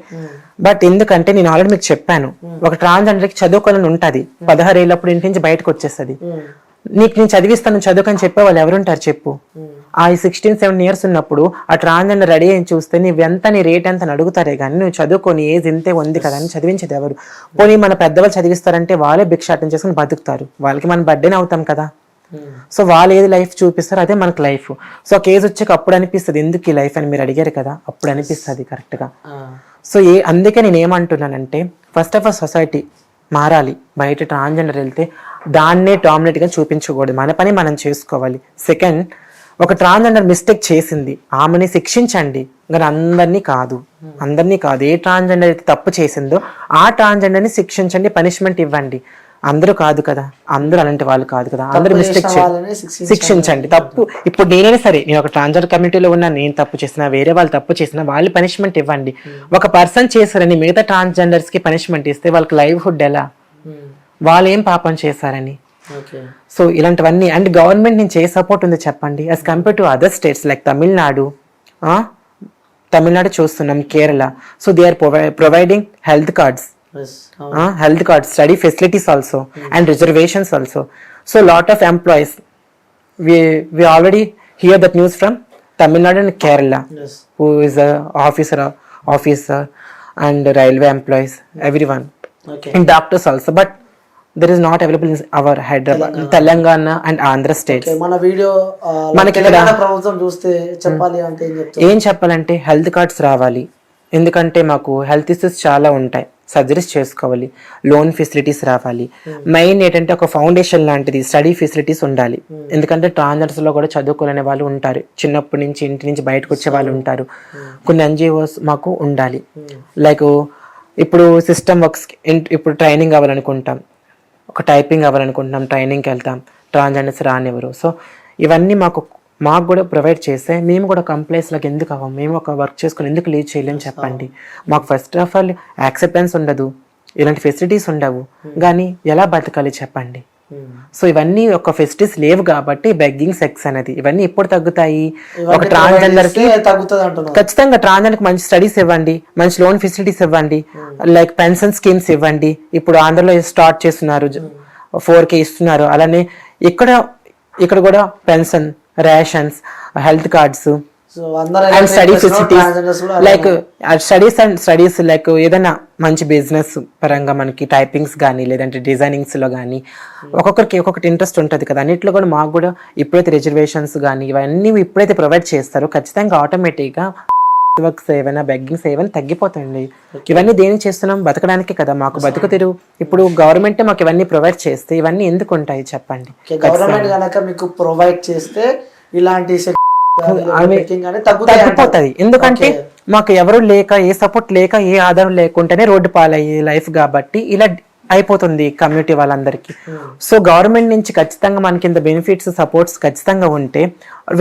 బట్ ఎందుకంటే నేను ఆల్రెడీ మీకు చెప్పాను, ఒక ట్రాన్స్జెండర్ కి చదువుకోవాలని ఉంటది, 16 ఏళ్ళప్పుడు ఇంటి నుంచి బయటకు వచ్చేస్తుంది. నీకు నేను చదివిస్తాను చదువుకని చెప్పే వాళ్ళు ఎవరుంటారు చెప్పు? ఆ 16-17 years ఉన్నప్పుడు ఆ ట్రాన్స్జెండర్ రెడీ అని చూస్తే నువ్వెంత, నీ రేట్ ఎంత అని అడుగుతారే కానీ నువ్వు చదువుకొని ఏజ్ ఇంతే ఉంది కదా అని చదివించేది ఎవరు? పోనీ మన పెద్దవాళ్ళు చదివిస్తారంటే వాళ్ళే భిక్షాటం చేసుకుని బతుకుతారు, వాళ్ళకి మనం బర్త్డేనే అవుతాం కదా. సో వాళ్ళు ఏది లైఫ్ చూపిస్తారో అదే మనకు లైఫ్. సో ఒక ఏజ్ వచ్చాక అప్పుడు అనిపిస్తుంది ఎందుకు ఈ లైఫ్ అని మీరు అడిగారు కదా, అప్పుడు అనిపిస్తుంది కరెక్ట్ గా. సో అందుకే నేను ఏమంటున్నానంటే, ఫస్ట్ ఆఫ్ ఆల్ సొసైటీ మారాలి. బయట ట్రాన్స్జెండర్ వెళ్తే దాన్నే డామినేట్ గా చూపించకూడదు, మన పని మనం చేసుకోవాలి. సెకండ్, ఒక ట్రాన్స్జెండర్ మిస్టేక్ చేసింది, ఆమెని శిక్షించండి, కానీ అందరినీ కాదు. ఏ ట్రాన్స్జెండర్ అయితే తప్పు చేసిందో ఆ ట్రాన్స్జెండర్ ని శిక్షించండి, పనిష్మెంట్ ఇవ్వండి. అందరూ కాదు కదా, అందరూ అలాంటి వాళ్ళు కాదు కదా, అందరూ మిస్టేక్ శిక్షించండి. తప్పు ఇప్పుడు నేనైనా సరే, నేను ఒక ట్రాన్స్జెండర్ కమ్యూనిటీలో ఉన్నా, నేను తప్పు చేసినా, వేరే వాళ్ళు తప్పు చేసినా వాళ్ళు పనిష్మెంట్ ఇవ్వండి. ఒక పర్సన్ చేశారని మిగతా ట్రాన్స్జెండర్స్ కి పనిష్మెంట్ ఇస్తే వాళ్ళకి లైవ్హుడ్ ఎలా? వాళ్ళు ఏం పాపం చేశారని? సో ఇలాంటివన్నీ. అండ్ గవర్నమెంట్ నుంచి ఏ సపోర్ట్ ఉంది చెప్పండి, as compare to other states like Tamil Nadu చూస్తున్నాం, Kerala. So they are providing health cards, study facilities also, and reservations also. So lot of employees, we already hear that news from Tamil Nadu and Kerala, who is a officer and railway employees, everyone, and doctors also, but there is not available in our Hyderabad, Telangana and Andhra states. మన video మనకి ప్రభుత్వం చూస్తే చెప్పాలి అంటే ఏం చెప్పాలంటే health cards రావాలి, ఎందుకంటే మాకు హెల్త్ ఇష్యూస్ చాలా ఉంటాయి, సర్జరీస్ చేసుకోవాలి, లోన్ ఫెసిలిటీస్ రావాలి. మెయిన్ ఏంటంటే ఒక ఫౌండేషన్ లాంటిది స్టడీ ఫెసిలిటీస్ ఉండాలి, ఎందుకంటే ట్రాన్స్జెండర్స్ లో కూడా చదువుకోలేని వాళ్ళు ఉంటారు, చిన్నప్పటి నుంచి ఇంటి నుంచి బయటకు వచ్చే వాళ్ళు ఉంటారు. కొన్ని NGOs మాకు ఉండాలి, లైక్ ఇప్పుడు సిస్టమ్ వర్క్స్, ఇప్పుడు ట్రైనింగ్ అవ్వాలనుకుంటాం, ఒక టైపింగ్ అవ్వాలనుకుంటున్నాం, ట్రైనింగ్కి వెళ్తాం, ట్రాన్స్జెండర్స్ రానివ్వరు. సో ఇవన్నీ మాకు కూడా ప్రొవైడ్ చేస్తే మేము కూడా కంప్లైంట్స్లకు ఎందుకు అవ్వం, మేము ఒక వర్క్ చేసుకుని ఎందుకు లీవ్ చేయలేము చెప్పండి. మాకు ఫస్ట్ ఆఫ్ ఆల్ యాక్సెప్టెన్స్ ఉండదు, ఇలాంటి ఫెసిలిటీస్ ఉండవు, కానీ ఎలా బతకాలి చెప్పండి. సో ఇవన్నీ ఒక ఫెసిలిటీస్ లేవు కాబట్టి బెగ్గింగ్, సెక్స్ అనేది ఇవన్నీ ఎప్పుడు తగ్గుతాయి? ఒక ట్రాన్స్జెండర్ కి ఖచ్చితంగా ట్రాన్స్జెండర్ కి మంచి స్టడీస్ ఇవ్వండి, మంచి లోన్ ఫెసిలిటీస్ ఇవ్వండి, లైక్ పెన్షన్ స్కీమ్స్ ఇవ్వండి. ఇప్పుడు ఆంధ్రలో స్టార్ట్ చేస్తున్నారు, 4K ఇస్తున్నారు. అలానే ఇక్కడ కూడా pension rations, health cards so అందరూ అండ్ స్టడీ ట్రాన్స్జెండర్స్ కూడా ఫెసిలిటీస్ స్టడీస్ లైక్ ఏదైనా మంచి బిజినెస్ పరంగా మనకి టైపింగ్స్ కానీ లేదంటే డిజైనింగ్స్ లో కానీ ఒక్కొక్కరికి ఒక్కొక్కటి ఇంట్రెస్ట్ ఉంటుంది కదా. అన్నిట్లో కూడా మాకు కూడా ఇప్పుడైతే రిజర్వేషన్స్ కానీ ఇవన్నీ ఇప్పుడైతే ప్రొవైడ్ చేస్తారో ఖచ్చితంగా ఆటోమేటిక్గా వర్క్స్ ఏవైనా బెగ్గింగ్స్ ఏవైనా తగ్గిపోతాయండి. ఇవన్నీ దేనికి చేస్తున్నాం? బతకడానికే కదా. మాకు బతుకు తెరువు ఇప్పుడు గవర్నమెంట్ మాకు ఇవన్నీ ప్రొవైడ్ చేస్తే ఇవన్నీ ఎందుకు ఉంటాయి చెప్పండి. గవర్నమెంట్ కనుక మీకు ప్రొవైడ్ చేస్తే ఇలాంటి తగ్గిపోతుంది. ఎందుకంటే మాకు ఎవరు లేక ఏ సపోర్ట్ లేక ఏ ఆధారం లేకుండానే రోడ్డు పాలయ్యే లైఫ్ కాబట్టి ఇలా అయిపోతుంది కమ్యూనిటీ వాళ్ళందరికీ. సో గవర్నమెంట్ నుంచి ఖచ్చితంగా మనకి ఇంత బెనిఫిట్స్ సపోర్ట్స్ ఖచ్చితంగా ఉంటే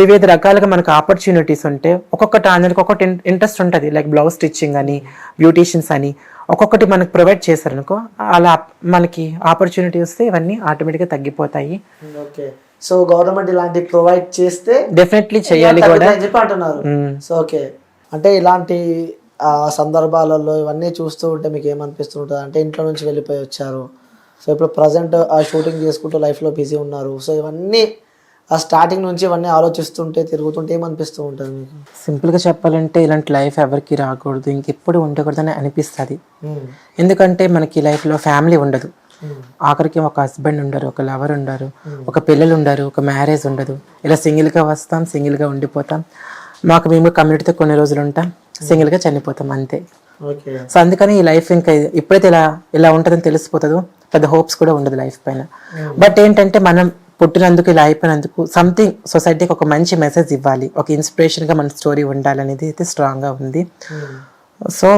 వివిధ రకాలుగా మనకు ఆపర్చునిటీస్ ఉంటే ఒక్కొక్క ట్రాన్స్జెండర్కి ఒక్కొక్కటి ఇంట్రెస్ట్ ఉంటుంది. లైక్ బ్లౌజ్ స్టిచ్చింగ్ అని, బ్యూటీషియన్స్ అని ఒక్కొక్కటి మనకు ప్రొవైడ్ చేశారనుకో అలా మనకి ఆపర్చునిటీ వస్తే ఇవన్నీ ఆటోమేటిక్గా తగ్గిపోతాయి. ఓకే, సో గవర్నమెంట్ ఇలాంటి ప్రొవైడ్ చేస్తే డెఫినెట్లీ చేయాలి కూడా అని చెప్పి అంటున్నారు. సో ఓకే, అంటే ఇలాంటి సందర్భాలలో ఇవన్నీ చూస్తూ ఉంటే మీకు ఏమనిపిస్తుంటుంది? అంటే ఇంట్లో నుంచి వెళ్ళిపోయి వచ్చారు, సో ఇప్పుడు ప్రజెంట్ ఆ షూటింగ్ చేసుకుంటూ లైఫ్లో బిజీ ఉన్నారు. సో ఇవన్నీ ఆ స్టార్టింగ్ నుంచి ఇవన్నీ ఆలోచిస్తుంటే తిరుగుతుంటే ఏమనిపిస్తూ ఉంటుంది మీకు? సింపుల్గా చెప్పాలంటే ఇలాంటి లైఫ్ ఎవరికి రాకూడదు, ఇంకెప్పుడు ఉండకూడదని అనిపిస్తుంది. ఎందుకంటే మనకి లైఫ్లో ఫ్యామిలీ ఉండదు, ఆఖరికి ఒక హస్బెండ్ ఉండరు, ఒక లవర్ ఉండరు, ఒక పిల్లలు ఉండరు, ఒక మ్యారేజ్ ఉండదు. ఇలా సింగిల్గా వస్తాం, సింగిల్గా ఉండిపోతాం. మాకు మేము కమ్యూనిటీతో కొన్ని రోజులు ఉంటాం, సింగిల్గా చనిపోతాం అంతే. సో అందుకని ఈ లైఫ్ ఇంకా ఇప్పుడైతే ఇలా ఉంటుందని తెలిసిపోతుందో పెద్ద హోప్స్ కూడా ఉండదు లైఫ్ పైన. బట్ ఏంటంటే మనం పుట్టినందుకు ఇలా అయిపోయినందుకు సంథింగ్ సొసైటీకి ఒక మంచి మెసేజ్ ఇవ్వాలి, ఒక ఇన్స్పిరేషన్గా మన స్టోరీ ఉండాలనేది అయితే స్ట్రాంగ్గా ఉంది. సో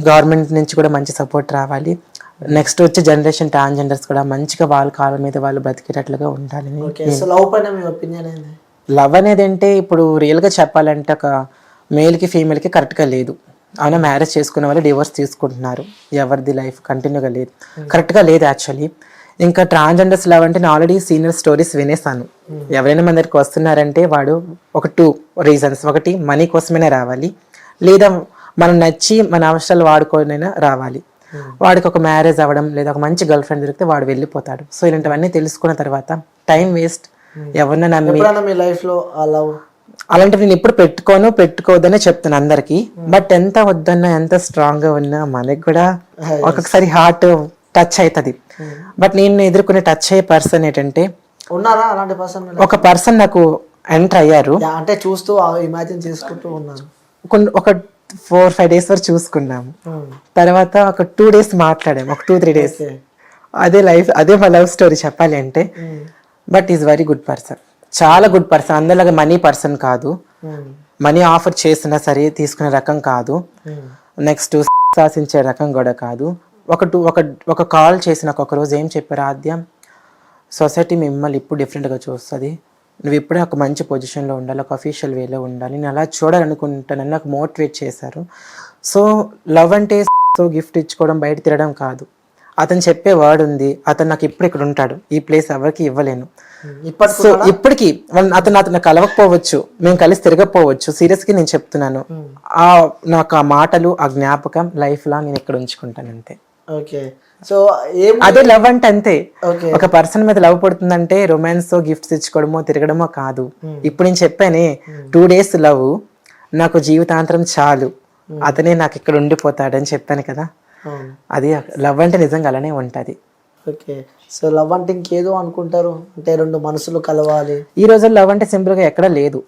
గవర్నమెంట్ నుంచి కూడా మంచి సపోర్ట్ రావాలి. నెక్స్ట్ వచ్చే జనరేషన్ ట్రాన్స్జెండర్స్ కూడా మంచిగా వాళ్ళ కాళ్ళ మీద వాళ్ళు బతికేటట్లుగా ఉండాలని. లవ్ అనేది అంటే ఇప్పుడు రియల్గా చెప్పాలంటే ఒక మేల్కి ఫీమేల్కి కరెక్ట్గా లేదు. అవునా, మ్యారేజ్ చేసుకునే వాళ్ళు డివోర్స్ తీసుకుంటున్నారు, ఎవరిది లైఫ్ కంటిన్యూగా లేదు, కరెక్ట్గా లేదు యాక్చువల్లీ. ఇంకా ట్రాన్స్జెండర్స్ లవ్ అంటే నేను ఆల్రెడీ సీనియర్ స్టోరీస్ వినేసాను. ఎవరైనా మన దగ్గరికి వస్తున్నారంటే వాడు ఒక 2 రీజన్స్, ఒకటి మనీ కోసమైనా రావాలి, లేదా మనం నచ్చి మన అవసరాలు వాడుకోనైనా రావాలి. వాడికి ఒక మ్యారేజ్ అవ్వడం లేదా ఒక మంచి గర్ల్ ఫ్రెండ్ దొరికితే వాడు వెళ్ళిపోతాడు. సో ఇలాంటివన్నీ తెలుసుకున్న తర్వాత టైం వేస్ట్ ఎవరిన నమ్మి మీ లైఫ్లో అలాంటివి నేను ఇప్పుడు పెట్టుకోవద్దనే చెప్తాను అందరికి. బట్ ఎంత వద్దన్నా ఎంత స్ట్రాంగ్ గా ఉన్నా మనకి కూడా ఒక్కొక్కసారి హార్ట్ టచ్ అవుతుంది. బట్ నేను ఎదుర్కొనే టచ్ అయ్యే పర్సన్ ఏంటంటే ఉన్నారా అలాంటి పర్సన్? ఒక పర్సన్ నాకు ఎంటర్ అయ్యారు, అంటే చూస్తూ ఇమాజిన్ చేసుకుంటూ ఉన్నాను. ఒక 4-5 days వరకు చూసుకున్నాము, తర్వాత ఒక 2 days మాట్లాడాము, ఒక 2-3 days. అదే మా లవ్ స్టోరీ చెప్పాలి అంటే. But is very good person, చాలా గుడ్ పర్సన్. అందరిలాగా మనీ పర్సన్ కాదు, మనీ ఆఫర్ చేసినా సరే తీసుకునే రకం కాదు, నెక్స్ట్ శాసించే రకం కూడా కాదు. ఒక కాల్ చేసిన ఒక రోజు ఏం చెప్పారు, ఆద్యం సొసైటీ మిమ్మల్ని ఇప్పుడు డిఫరెంట్గా చూస్తుంది, నువ్వు ఇప్పుడే ఒక మంచి పొజిషన్లో ఉండాలి, ఒక అఫీషియల్ వేలో ఉండాలి, నేను అలా చూడాలనుకుంటానని నాకు మోటివేట్ చేశారు. సో లవ్ అంటే గిఫ్ట్ ఇచ్చుకోవడం, బయట తిరగడం కాదు. అతను చెప్పే వర్డ్ ఉంది, అతను నాకు ఇప్పుడు ఇక్కడ ఉంటాడు, ఈ ప్లేస్ ఎవరికి ఇవ్వలేను. సో ఇప్పటికీ అతను కలవకపోవచ్చు, మేము కలిసి తిరగకపోవచ్చు, సీరియస్గా నేను చెప్తున్నాను. నాకు ఆ మాటలు, ఆ జ్ఞాపకం లైఫ్ లా నేను ఇక్కడ ఉంచుకుంటాను అంతే. ఓకే, సో అదే లవ్ అంటే అంతే. ఒక పర్సన్ మీద లవ్ పడుతుందంటే రొమాన్స్ తో గిఫ్ట్స్ ఇచ్చుకోవడమో తిరగడమో కాదు. ఇప్పుడు నేను చెప్పానే 2 days లవ్, నాకు జీవితాంతరం చాలు, అతనే నాకు ఇక్కడ ఉండిపోతాడని చెప్పాను కదా. అది లవ్ అంటే నిజంగా అలానే ఉంటది. ఓకే, సో లవ్ అంటే ఇంకేదో అనుకుంటారు, అంటే 2 మనసులు కలవాలి. ఈ రోజుల్లో లవ్ అంటే సింపుల్ గా ఎక్కడ లేదు.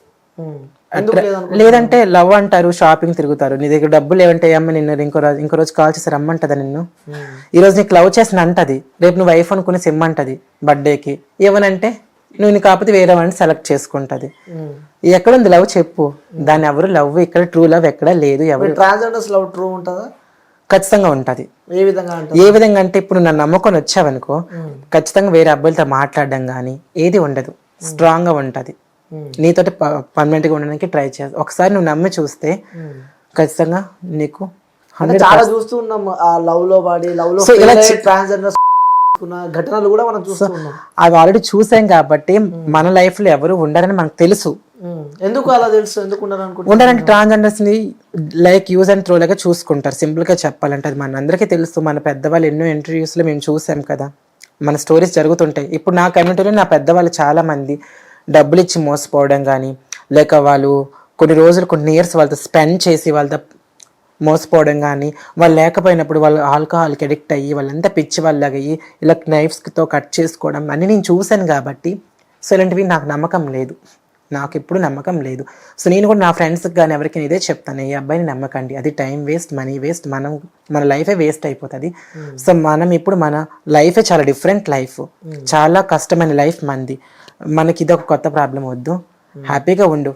లేదంటే లవ్ అంటారు, షాపింగ్ తిరుగుతారు, నీ దగ్గర డబ్బులు లేవంటే అమ్మ నిన్ను ఇంకో రోజు కాల్ చేసి రమ్మంటదా నిన్ను. ఈ రోజు నీకు లవ్ చేసిన అంటది, రేపు నువ్వు వైఫ్ అనుకుని సిమ్ అంటది బర్త్డేకి, ఏమనంటే నువ్వు కాకపోతే వేరే వాడిని సెలెక్ట్ చేసుకుంటది. ఎక్కడుంది లవ్ చెప్పు? దాని ఎవరు లవ్ ఇక్కడ ట్రూ లవ్ ఎక్కడ లేదు. ఎవరు ట్రాన్స్జెండర్స్ లవ్ ట్రూ ఉంటుందా? ఖచ్చితంగా ఉంటది. ఏ విధంగా అంటే ఇప్పుడు నన్ను నమ్ముకొని వచ్చావనుకో, ఖచ్చితంగా వేరే అబ్బాయిలతో మాట్లాడడం కానీ ఏది ఉండదు, స్ట్రాంగ్ గా ఉంటది. నీతోటి పర్మనెంట్ గా ఉండడానికి ట్రై చేస్తా. ఒకసారి నువ్వు నమ్మి చూస్తే ఖచ్చితంగా నీకు చాలా చూస్తూ ఉన్నాం ఆ లవ్ లో పడి లవ్ లో ట్రాన్స్జెండర్స్ ఘటనలు కూడా మనం చూస్తున్నాం. అవి ఆల్రెడీ చూసాం కాబట్టి మన లైఫ్ లో ఎవరు ఉండరని మనకు తెలుసు. ఎందుకు అలా తెలుసు? ఎందుకు ఉండాలంటే ట్రాన్స్జెండర్స్ ని లైక్ యూజ్ అండ్ త్రో లాగా చూసుకుంటారు. సింపుల్ గా చెప్పాలంటే అది మన అందరికీ తెలుసు. మన పెద్దవాళ్ళు ఎన్నో ఇంటర్వ్యూస్ లో మేము చూసాం కదా, మన స్టోరీస్ జరుగుతుంటాయి. ఇప్పుడు నా కమ్యూనిటీలో నా పెద్దవాళ్ళు చాలా మంది డబ్బులు ఇచ్చి మోసపోవడం కానీ, లేక వాళ్ళు కొన్ని రోజులు కొన్ని ఇయర్స్ వాళ్ళతో స్పెండ్ చేసి వాళ్ళతో మోసపోవడం కానీ, వాళ్ళు లేకపోయినప్పుడు వాళ్ళు ఆల్కహాల్కి అడిక్ట్ అయ్యి వాళ్ళంతా పిచ్చి వాళ్ళగా అయ్యి ఇలా నైఫ్స్తో కట్ చేసుకోవడం అన్నీ నేను చూశాను కాబట్టి సో ఇలాంటివి నాకు నమ్మకం లేదు, నాకు ఎప్పుడు నమ్మకం లేదు. సో నేను కూడా నా ఫ్రెండ్స్కి కానీ ఎవరికి ఇదే చెప్తాను, ఈ అబ్బాయిని నమ్మకండి, అది టైం వేస్ట్, మనీ వేస్ట్, మన లైఫే వేస్ట్ అయిపోతుంది. సో మనం ఇప్పుడు మన లైఫే చాలా డిఫరెంట్ లైఫ్, చాలా కష్టమైన లైఫ్ మనది. మనకి ఇది ఒక కొత్త ప్రాబ్లం వద్దు, హ్యాపీగా ఉండు.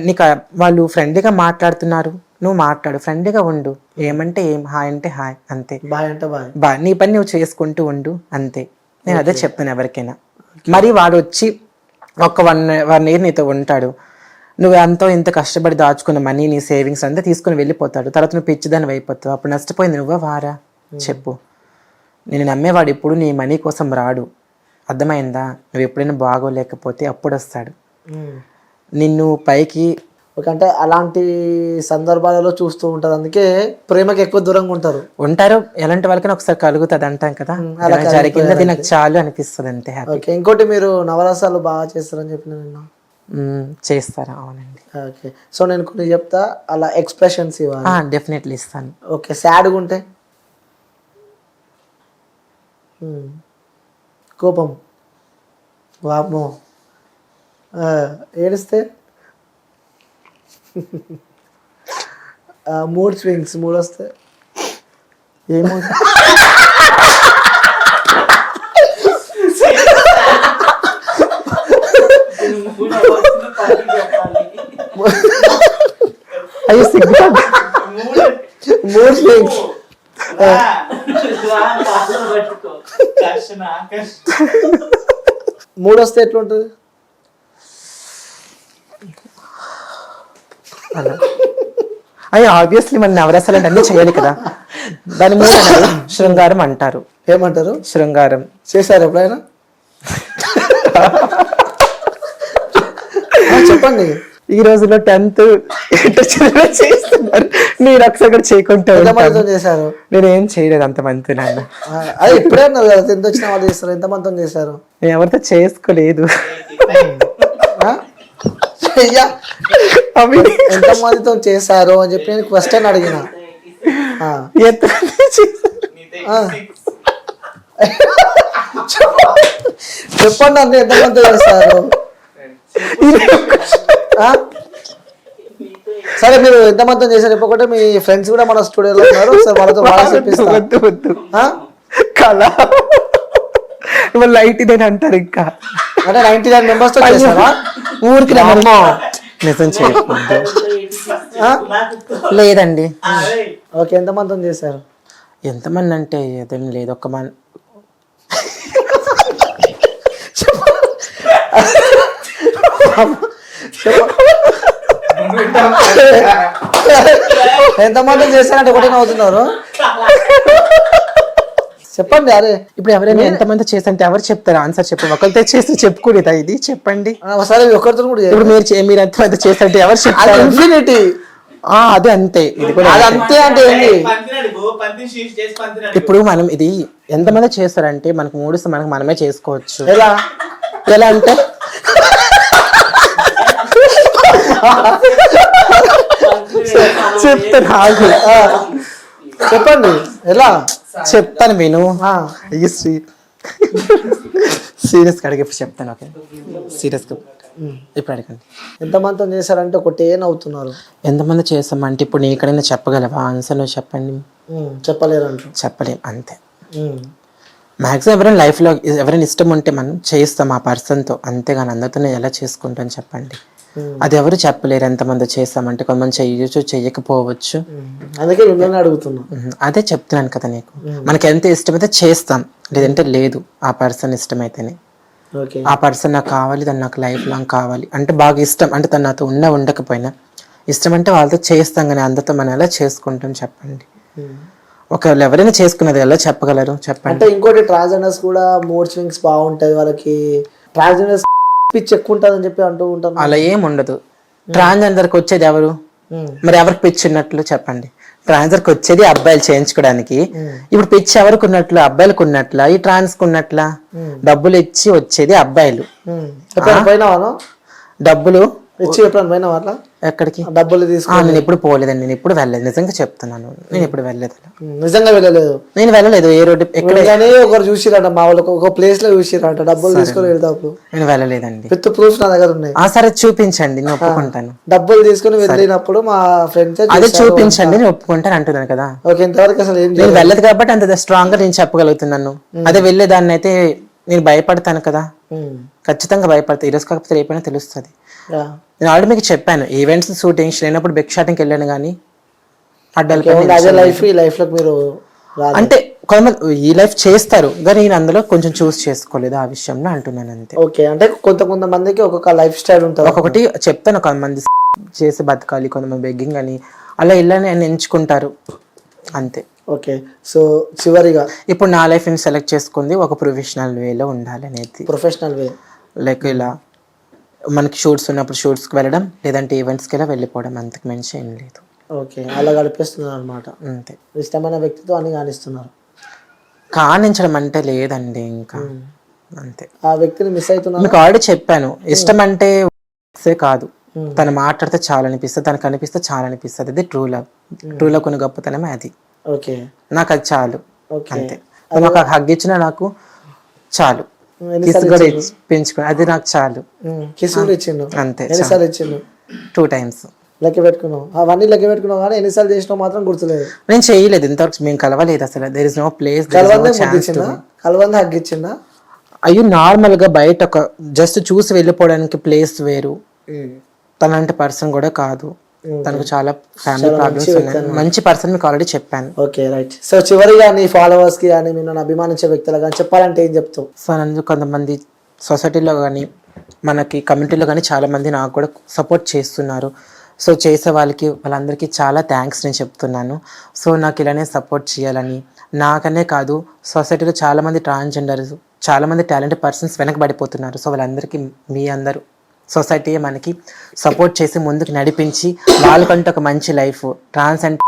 నీకు వాళ్ళు ఫ్రెండ్లీగా మాట్లాడుతున్నారు, నువ్వు మాట్లాడు, ఫ్రెండ్లీగా ఉండు, ఏమంటే ఏం, హాయ్ అంటే హాయ్, అంతే, బాయ్ అంటే బాయ్, బాయ్, నీ పని నువ్వు చేసుకుంటూ ఉండు, అంతే. నేను అదే చెప్తాను ఎవరికైనా. మరి వాడు వచ్చి ఒక వన్ ఇయర్ నీతో ఉంటాడు, నువ్వు ఎంతో ఇంత కష్టపడి దాచుకున్న మనీ, నీ సేవింగ్స్ అంతా తీసుకుని వెళ్ళిపోతాడు, తర్వాత నువ్వు పిచ్చిదాన్ని అయిపోతావు, అప్పుడు నష్టపోయింది నువ్వా వారా చెప్పు. నేను నమ్మేవాడు ఇప్పుడు నీ మనీ కోసం రాడు, అర్థమైందా? నువ్వు ఎప్పుడైనా బాగోలేకపోతే అప్పుడు వస్తాడు నిన్ను పైకి. అంటే అలాంటి సందర్భాలలో చూస్తూ ఉంటారు, అందుకే ప్రేమకి ఎక్కువ దూరంగా ఉంటారు. ఎలాంటి వాళ్ళకైనా ఒకసారి కలుగుతుంది అంటాం కదా, అలా జరిగింది నాకు చాలు అనిపిస్తుంది, అంతే. హ్యాపీ. ఓకే, ఇంకోటి మీరు నవరసాలు బాగా చేస్తారని చెప్పిన నిన్న. చేస్తారా? అవునండి. ఓకే, సో నేను కొన్ని చెప్తా, అలా ఎక్స్ప్రెషన్స్ ఇవ్వాలి. డెఫినెట్లీ ఇస్తాను. ఓకే, సాడ్గా ఉంటే కోపం, వామో, ఏడిస్తే మూడ్ స్వింగ్స్, మూడ్ వస్తే ఏమో అయ్యో సిగ్గు. మూడ్ స్వింగ్స్, మూడ్ వస్తే ఎట్లుంటుంది? అయ్యో ఆబ్వియస్లీ మన నవరసాలు అంటే అన్నీ చేయాలి కదా, దాని మూడు శృంగారం అంటారు. ఏమంటారు? శృంగారం. చేశారు ఎప్పుడైనా? చెప్పండి. ఈ రోజులో 10th చేస్తున్నారు, మీరు ఒకసారి చేయకుంటా చేశారు? నేను ఏం చేయలేదు అంతమంది. నాన్న అదే ఇప్పుడే అన్నారు కదా, 10th వచ్చిన వాళ్ళు చేస్తారు, ఎంతమందితో చేశారు? నేను ఎవరితో చేసుకోలేదు. ఎంతమందితో చేశారు అని చెప్పి నేను క్వశ్చన్ అడిగిన. చెప్పండి అంటే ఎంతమందితో చేశారు? సరే, మీరు ఎంతమందితో చేశారు చెప్పకుంటే మీ ఫ్రెండ్స్ కూడా మన స్టూడియోలో ఉన్నారు, సార్ వాళ్ళతో బాగా చెప్పిస్తారు. కళ లైట్ ఇదేని అంటారు. ఇంకా అంటే 99 members తో చేశారా? ఊరికి నిజం చేయకూడదు. లేదండి. ఓకే, ఎంతమందితో చేశారు? ఎంతమంది అంటే ఏదేం లేదు, ఒక్క మన ఎంతమంది చేశారంటే ఒకటి అవుతున్నారు. చెప్పండి. అరే ఇప్పుడు ఎవరైనా ఎంతమంది చేసంటే ఎవరు చెప్తారు ఆన్సర్? చెప్పు, ఒకరితో చేసి చెప్పుకోలేదా ఇది? చెప్పండి. సరే, ఒకరితో కూడా ఇప్పుడు మీరు ఎంతమంది చేసంటే ఎవరు చెప్తారు? ఇన్ఫినిటీ. అదే అంతే, ఇది కూడా అంతే. అంటే ఏంటి? ఇప్పుడు మనం ఇది ఎంతమంది చేస్తారంటే మనకు మనకు మనమే చేసుకోవచ్చు. ఎలా ఎలా అంటే చెప్తాను, చెప్పండి. ఎలా చెప్తాను విను. సీరియస్గా అడిగి చెప్తాను. ఓకే, సీరియస్గా ఇప్పుడు అడగండి. ఎంతమందితో చేశారంటే ఒకటే నవ్వుతున్నారు. ఎంతమంది చేస్తామంటే ఇప్పుడు నీ ఎక్కడైనా చెప్పగలవా ఆన్సర్? నువ్వు చెప్పండి. చెప్పలేరంట. చెప్పలేం, అంతే. మ్యాక్సిమం ఎవరైనా లైఫ్లో ఎవరైనా ఇష్టం ఉంటే మనం చేస్తాం ఆ పర్సన్తో, అంతేగాని అందరితో నేను ఎలా చేసుకుంటాను చెప్పండి? అది ఎవరు చెప్పలేరు ఎంతమంది చేస్తామంటే. కొంతమంది చెయ్యొచ్చు, చెయ్యకపోవచ్చు. అందుకే మిమ్మల్ని అడుగుతున్నా. అదే చెప్తున్నాను కదా నీకు, మనకి ఎంత ఇష్టమైతే చేస్తాం, లేదంటే లేదు. ఆ పర్సన్ ఇష్టమైతేనే, ఆ పర్సన్ నాకు కావాలి, తను నాకు లైఫ్ లాంగ్ కావాలి అంటే బాగా ఇష్టం అంటే తను నాతో ఉండకపోయినా ఇష్టం అంటే వాళ్ళతో చేస్తాం, కానీ అందరితో మనం ఎలా చేసుకుంటాం చెప్పండి? ఒకవేళ ఎవరైనా చేసుకున్నది ఎలా చెప్పగలరు చెప్పండి? అంటే ఇంకోటి ట్రాన్స్జెండర్స్ కూడా మూడ్ స్వింగ్స్ బాగుంటాయి, వాళ్ళకి ట్రాన్స్జెండర్స్ పిచ్ ఎక్కువ ఉంటుంది అని చెప్పి అంటూ ఉంటాను. అలా ఏం ఉండదు. ట్రాన్స్జెండర్కి వచ్చేది ఎవరు? మరి ఎవరికి పిచ్ ఉన్నట్లు చెప్పండి? ట్రాన్స్జెండర్కి వచ్చేది అబ్బాయిలు చేయించుకోవడానికి. ఇప్పుడు పిచ్ ఎవరికి ఉన్నట్లు? అబ్బాయిలకు ఉన్నట్ల, ఈ ట్రాన్స్ ఉన్నట్ల? డబ్బులు ఇచ్చి వచ్చేది అబ్బాయిలు. డబ్బులు ఇచ్చి ఎప్పుడైనా పోయినా అట్లా ఎక్కడికి డబ్బులు తీసుకు నేను ఎప్పుడు పోలేదండి, నేను ఎప్పుడు వెళ్ళలేదు, నిజంగా చెప్తున్నాను, నేను ఎప్పుడు వెళ్ళలేదు అలా. నిజంగా వెళ్ళలేదు. నేను వెళ్ళలేదు ఏ రోడ్డు ఎక్కడ, కానీ ఒకరు చూసిరంట మా వాళ్ళకి ఒక ప్లేస్ లో చూసిరంట డబ్బులు తీసుకొని వెళ్తాప్పుడు. నేను వెళ్ళలేదండి. విత్ ప్రూఫ్ నా దగ్గర ఉన్నాయి. సరే చూపించండి, నేను ఒప్పుకుంటాను. డబ్బులు తీసుకుని వెళ్ళినప్పుడు మా ఫ్రెండ్స్ అదే చూపించండి, నేను ఒప్పుకుంటాను అంటున్నాను కదా. ఓకే, ఇంతవరకు అసలు ఏం నేను వెళ్ళదు కాబట్టి అంత స్ట్రాంగ్ గా నేను చెప్పగలుగుతున్నాను. అదే వెళ్ళేదాన్ని అయితే నేను భయపడతాను కదా, ఖచ్చితంగా భయపడతాను. ఈరోజు కాకపోతే రేపైనా తెలుస్తుంది. నేను ఆల్రెడీ మీకు చెప్పాను, ఈవెంట్స్ షూటింగ్స్ లేనప్పుడు బిగ్ షాటింగ్కి వెళ్ళాను కానీ అడ్డాలు అదే లైఫ్ ఈ లైఫ్ లో మీరు అంటే కొంతమంది ఈ లైఫ్ చేస్తారు కానీ నేను అందులో కొంచెం చూస్ చేసుకోలేదు ఆ విషయంలో అంటున్నాను అంతే. ఓకే, అంటే కొంతమందికి ఒక్కొక్క లైఫ్ స్టైల్ ఉంటుంది. ఒక్కొక్కటి చెప్తాను, కొంతమంది చేసి బతకాలి, కొంతమంది బెగ్గింగ్ అని అలా ఇళ్ళని అని ఎంచుకుంటారు అంతే. ఓకే, సో చివరిగా ఇప్పుడు నా లైఫ్ ని సెలెక్ట్ చేసుకుంది ఒక ప్రొఫెషనల్ వేలో ఉండాలి అనేది. ప్రొఫెషనల్ వే లైక్ ఇలా మనకి షూట్స్ ఉన్నప్పుడు షూట్స్కి వెళ్ళడం, లేదంటే ఈవెంట్స్కి ఇలా వెళ్ళిపోవడం, అంతకు మించి ఏం లేదు. ఓకే, అలా గడిపేస్తున్నారు అనమాట. అంతే. ఇష్టమైన వ్యక్తితో అన్ని కానిస్తున్నారు. కానించడం అంటే లేదండి ఇంకా అంతే. ఆ వ్యక్తిని మిస్ అవుతున్నారు. మీకు ఆల్రెడీ చెప్పాను, ఇష్టం అంటే కాదు, తను మాట్లాడితే చాలా అనిపిస్తుంది, తనకు అనిపిస్తే చాలా అనిపిస్తుంది. అది ట్రూ లవ్. ట్రూ లవ్ కొన్ని గొప్పతనమే అది. ఓకే, నాకు అది చాలు ఓకే. అంతే. నాకు హగ్ ఇచ్చినా నాకు చాలు, పెంచుకో అది నాకు చాలు. కిసులు ఇచ్చిండు అంతే. ఎన్నిసార్లు ఇచ్చిండు? 2 times. లెక్క పెట్టుకున్నావు అవన్నీ లెక్క పెట్టుకున్నావు కానీ ఎన్నిసార్లు చేసినావు మాత్రం గుర్తులేదు. నేను చేయలేదు ఇంతవరకు, మేము కలవలేదు అసలు. There is no place. కలవంద హగ్ ఇచ్చిందా? అయ్యో నార్మల్ గా బయట ఒక జస్ట్ చూసి వెళ్ళిపోవడానికి ప్లేస్ వేరు. తనంటే పర్సన్ కూడా కాదు, తనకు చాలా ఫ్యామిలీ ప్రాబ్లమ్స్ ఉన్నాయి. మంచి పర్సన్ మీకు ఆల్రెడీ చెప్పాను. Okay, right. సో చివరిగా నీ ఫాలోవర్స్ కి కానీ నిన్ను అభిమానించే వ్యక్తులు కానీ చెప్పాలంటే ఏం చెప్తావు? సో నన్ను కొంతమంది సొసైటీలో కానీ మనకి కమ్యూనిటీలో కానీ చాలా మంది నాకు కూడా సపోర్ట్ చేస్తున్నారు. సో చేసే వాళ్ళందరికీ చాలా థ్యాంక్స్ నేను చెప్తున్నాను. సో నాకు ఇలానే సపోర్ట్ చేయాలని, నాకనే కాదు సొసైటీలో చాలామంది ట్రాన్స్జెండర్స్, చాలామంది టాలెంటెడ్ పర్సన్స్ వెనకబడిపోతున్నారు. సో వాళ్ళందరికీ మీ అందరూ సొసైటీయే మనకి సపోర్ట్ చేసి ముందుకు నడిపించి వాళ్ళకంటే ఒక మంచి లైఫ్, ట్రాన్స్ అండ్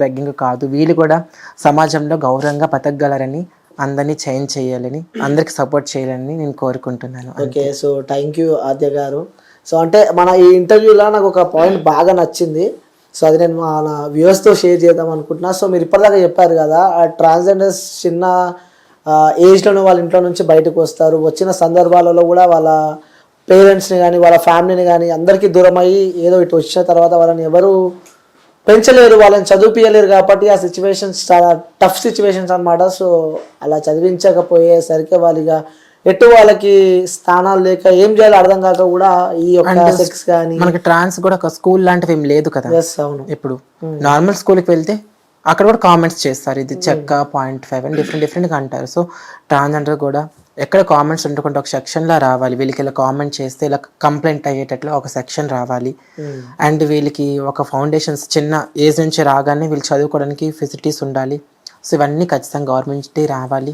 బెగ్గింగ్ కాదు, వీళ్ళు కూడా సమాజంలో గౌరవంగా బతకగలరని, అందరినీ చేంజ్ చేయాలని, అందరికి సపోర్ట్ చేయాలని నేను కోరుకుంటున్నాను. ఓకే, సో థ్యాంక్ యూ ఆద్య గారు. సో అంటే మన ఈ ఇంటర్వ్యూలో నాకు ఒక పాయింట్ బాగా నచ్చింది. సో అది నేను మన వ్యూవర్స్తో షేర్ చేద్దాం అనుకుంటున్నా. సో మీరు ఇప్పటిదాకా చెప్పారు కదా, ట్రాన్స్జెండర్స్ చిన్న ఏజ్లోనే వాళ్ళ ఇంట్లో నుంచి బయటకు వస్తారు, వచ్చిన సందర్భాలలో కూడా వాళ్ళ పేరెంట్స్ని కానీ వాళ్ళ ఫ్యామిలీని కానీ అందరికీ దూరం అయ్యి ఏదో ఇటు వచ్చిన తర్వాత వాళ్ళని ఎవరు పెంచలేరు, వాళ్ళని చదివించలేరు కాబట్టి ఆ సిచ్యువేషన్స్ చాలా టఫ్ సిచ్యువేషన్స్ అనమాట. సో అలా చదివించకపోయేసరికి వాళ్ళిగా ఎటు వాళ్ళకి స్థానాలు లేక ఏం చేయాలో అర్థం కాక కూడా ఈ యొక్క సెక్స్ కానీ, మనకి ట్రాన్స్ కూడా ఒక స్కూల్ లాంటివి ఏం లేదు కదా. అవును, ఇప్పుడు నార్మల్ స్కూల్కి వెళ్తే అక్కడ కూడా కామెంట్స్ చేస్తారు, ఇది చెక్క 0.5 అని డిఫరెంట్గా అంటారు. సో ట్రాన్స్జెండర్ కూడా ఎక్కడ కామెంట్స్ ఉండకుండా ఒక సెక్షన్లో రావాలి. వీళ్ళకి ఇలా కామెంట్ చేస్తే ఇలా కంప్లైంట్ అయ్యేటట్లు ఒక సెక్షన్ రావాలి. అండ్ వీళ్ళకి ఒక ఫౌండేషన్స్ చిన్న ఏజ్ నుంచి రాగానే వీళ్ళు చదువుకోవడానికి ఫెసిలిటీస్ ఉండాలి. సో ఇవన్నీ ఖచ్చితంగా గవర్నమెంట్ రావాలి.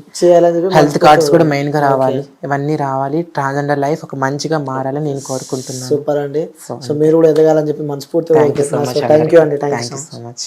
హెల్త్ కార్డ్స్ కూడా మెయిన్గా రావాలి. ఇవన్నీ రావాలి. ట్రాన్స్జెండర్ లైఫ్ ఒక మంచిగా మారాలని నేను కోరుకుంటున్నాను. సూపర్ అండి. సో మీరు కూడా ఎదగాలని చెప్పి మనస్ఫూర్తిగా. Thank you so much.